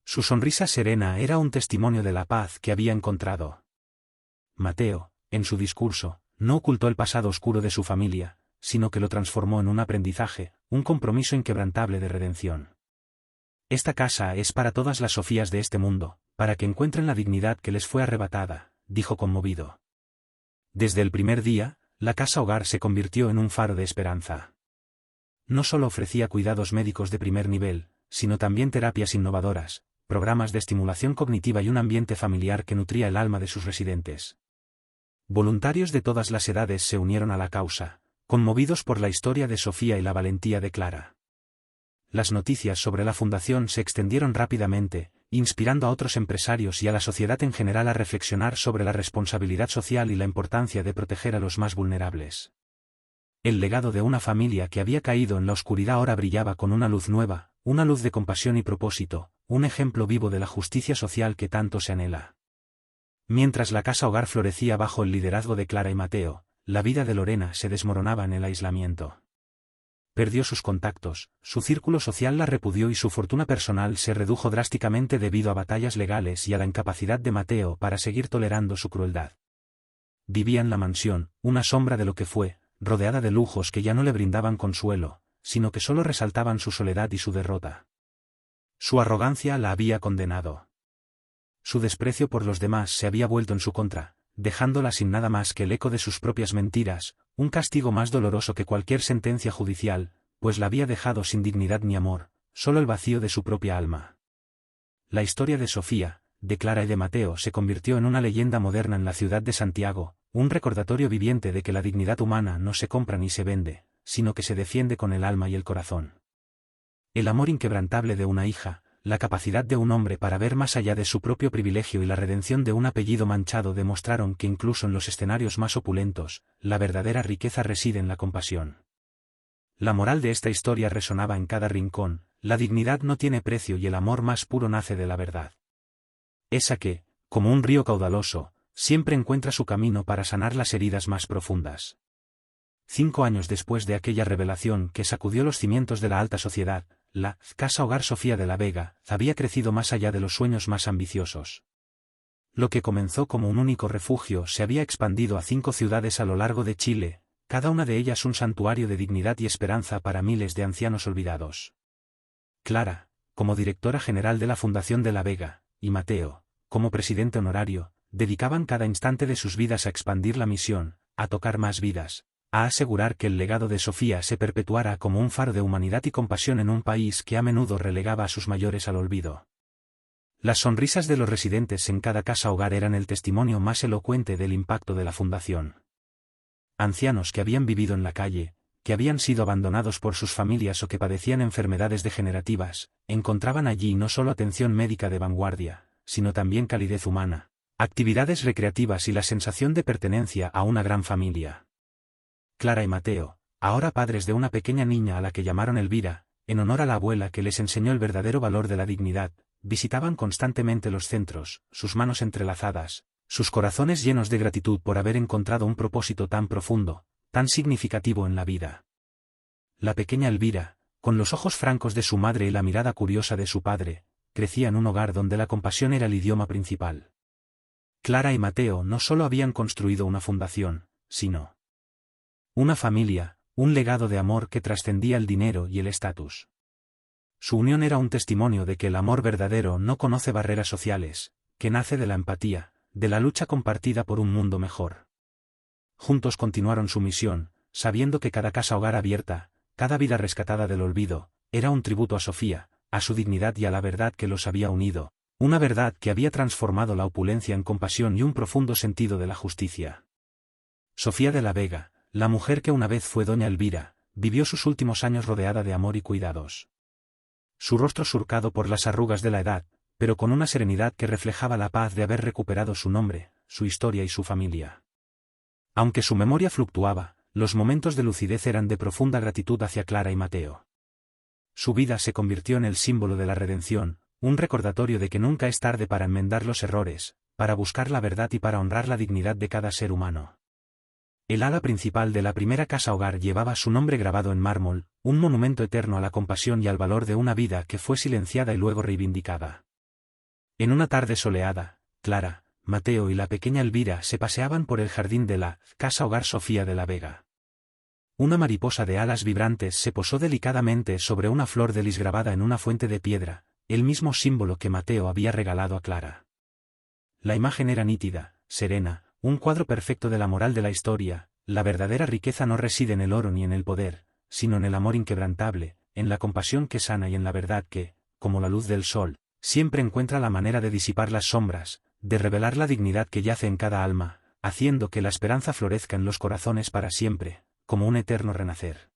Su sonrisa serena era un testimonio de la paz que había encontrado. Mateo, en su discurso, no ocultó el pasado oscuro de su familia, sino que lo transformó en un aprendizaje, un compromiso inquebrantable de redención. Esta casa es para todas las Sofías de este mundo, para que encuentren la dignidad que les fue arrebatada, dijo conmovido. Desde el primer día, la casa hogar se convirtió en un faro de esperanza. No solo ofrecía cuidados médicos de primer nivel, sino también terapias innovadoras, programas de estimulación cognitiva y un ambiente familiar que nutría el alma de sus residentes. Voluntarios de todas las edades se unieron a la causa, conmovidos por la historia de Sofía y la valentía de Clara. Las noticias sobre la fundación se extendieron rápidamente, inspirando a otros empresarios y a la sociedad en general a reflexionar sobre la responsabilidad social y la importancia de proteger a los más vulnerables. El legado de una familia que había caído en la oscuridad ahora brillaba con una luz nueva, una luz de compasión y propósito, un ejemplo vivo de la justicia social que tanto se anhela. Mientras la casa hogar florecía bajo el liderazgo de Clara y Mateo, la vida de Lorena se desmoronaba en el aislamiento. Perdió sus contactos, su círculo social la repudió y su fortuna personal se redujo drásticamente debido a batallas legales y a la incapacidad de Mateo para seguir tolerando su crueldad. Vivía en la mansión, una sombra de lo que fue, rodeada de lujos que ya no le brindaban consuelo, sino que solo resaltaban su soledad y su derrota. Su arrogancia la había condenado. Su desprecio por los demás se había vuelto en su contra, dejándola sin nada más que el eco de sus propias mentiras, un castigo más doloroso que cualquier sentencia judicial, pues la había dejado sin dignidad ni amor, solo el vacío de su propia alma. La historia de Sofía, de Clara y de Mateo se convirtió en una leyenda moderna en la ciudad de Santiago, un recordatorio viviente de que la dignidad humana no se compra ni se vende, sino que se defiende con el alma y el corazón. El amor inquebrantable de una hija, la capacidad de un hombre para ver más allá de su propio privilegio y la redención de un apellido manchado demostraron que incluso en los escenarios más opulentos, la verdadera riqueza reside en la compasión. La moral de esta historia resonaba en cada rincón, la dignidad no tiene precio y el amor más puro nace de la verdad. Esa que, como un río caudaloso, siempre encuentra su camino para sanar las heridas más profundas. 5 años después de aquella revelación que sacudió los cimientos de la alta sociedad, la Casa Hogar Sofía de la Vega había crecido más allá de los sueños más ambiciosos. Lo que comenzó como un único refugio se había expandido a 5 ciudades a lo largo de Chile, cada una de ellas un santuario de dignidad y esperanza para miles de ancianos olvidados. Clara, como directora general de la Fundación de la Vega, y Mateo, como presidente honorario, dedicaban cada instante de sus vidas a expandir la misión, a tocar más vidas, a asegurar que el legado de Sofía se perpetuara como un faro de humanidad y compasión en un país que a menudo relegaba a sus mayores al olvido. Las sonrisas de los residentes en cada casa hogar eran el testimonio más elocuente del impacto de la fundación. Ancianos que habían vivido en la calle, que habían sido abandonados por sus familias o que padecían enfermedades degenerativas, encontraban allí no solo atención médica de vanguardia, sino también calidez humana, actividades recreativas y la sensación de pertenencia a una gran familia. Clara y Mateo, ahora padres de una pequeña niña a la que llamaron Elvira, en honor a la abuela que les enseñó el verdadero valor de la dignidad, visitaban constantemente los centros, sus manos entrelazadas, sus corazones llenos de gratitud por haber encontrado un propósito tan profundo, tan significativo en la vida. La pequeña Elvira, con los ojos francos de su madre y la mirada curiosa de su padre, crecía en un hogar donde la compasión era el idioma principal. Clara y Mateo no solo habían construido una fundación, sino una familia, un legado de amor que trascendía el dinero y el estatus. Su unión era un testimonio de que el amor verdadero no conoce barreras sociales, que nace de la empatía, de la lucha compartida por un mundo mejor. Juntos continuaron su misión, sabiendo que cada casa hogar abierta, cada vida rescatada del olvido, era un tributo a Sofía, a su dignidad y a la verdad que los había unido, una verdad que había transformado la opulencia en compasión y un profundo sentido de la justicia. Sofía de la Vega, la mujer que una vez fue doña Elvira, vivió sus últimos años rodeada de amor y cuidados. Su rostro surcado por las arrugas de la edad, pero con una serenidad que reflejaba la paz de haber recuperado su nombre, su historia y su familia. Aunque su memoria fluctuaba, los momentos de lucidez eran de profunda gratitud hacia Clara y Mateo. Su vida se convirtió en el símbolo de la redención, un recordatorio de que nunca es tarde para enmendar los errores, para buscar la verdad y para honrar la dignidad de cada ser humano. El ala principal de la primera casa hogar llevaba su nombre grabado en mármol, un monumento eterno a la compasión y al valor de una vida que fue silenciada y luego reivindicada. En una tarde soleada, Clara, Mateo y la pequeña Elvira se paseaban por el jardín de la Casa Hogar Sofía de la Vega. Una mariposa de alas vibrantes se posó delicadamente sobre una flor de lis grabada en una fuente de piedra, el mismo símbolo que Mateo había regalado a Clara. La imagen era nítida, serena, un cuadro perfecto de la moral de la historia. La verdadera riqueza no reside en el oro ni en el poder, sino en el amor inquebrantable, en la compasión que sana y en la verdad que, como la luz del sol, siempre encuentra la manera de disipar las sombras, de revelar la dignidad que yace en cada alma, haciendo que la esperanza florezca en los corazones para siempre, como un eterno renacer.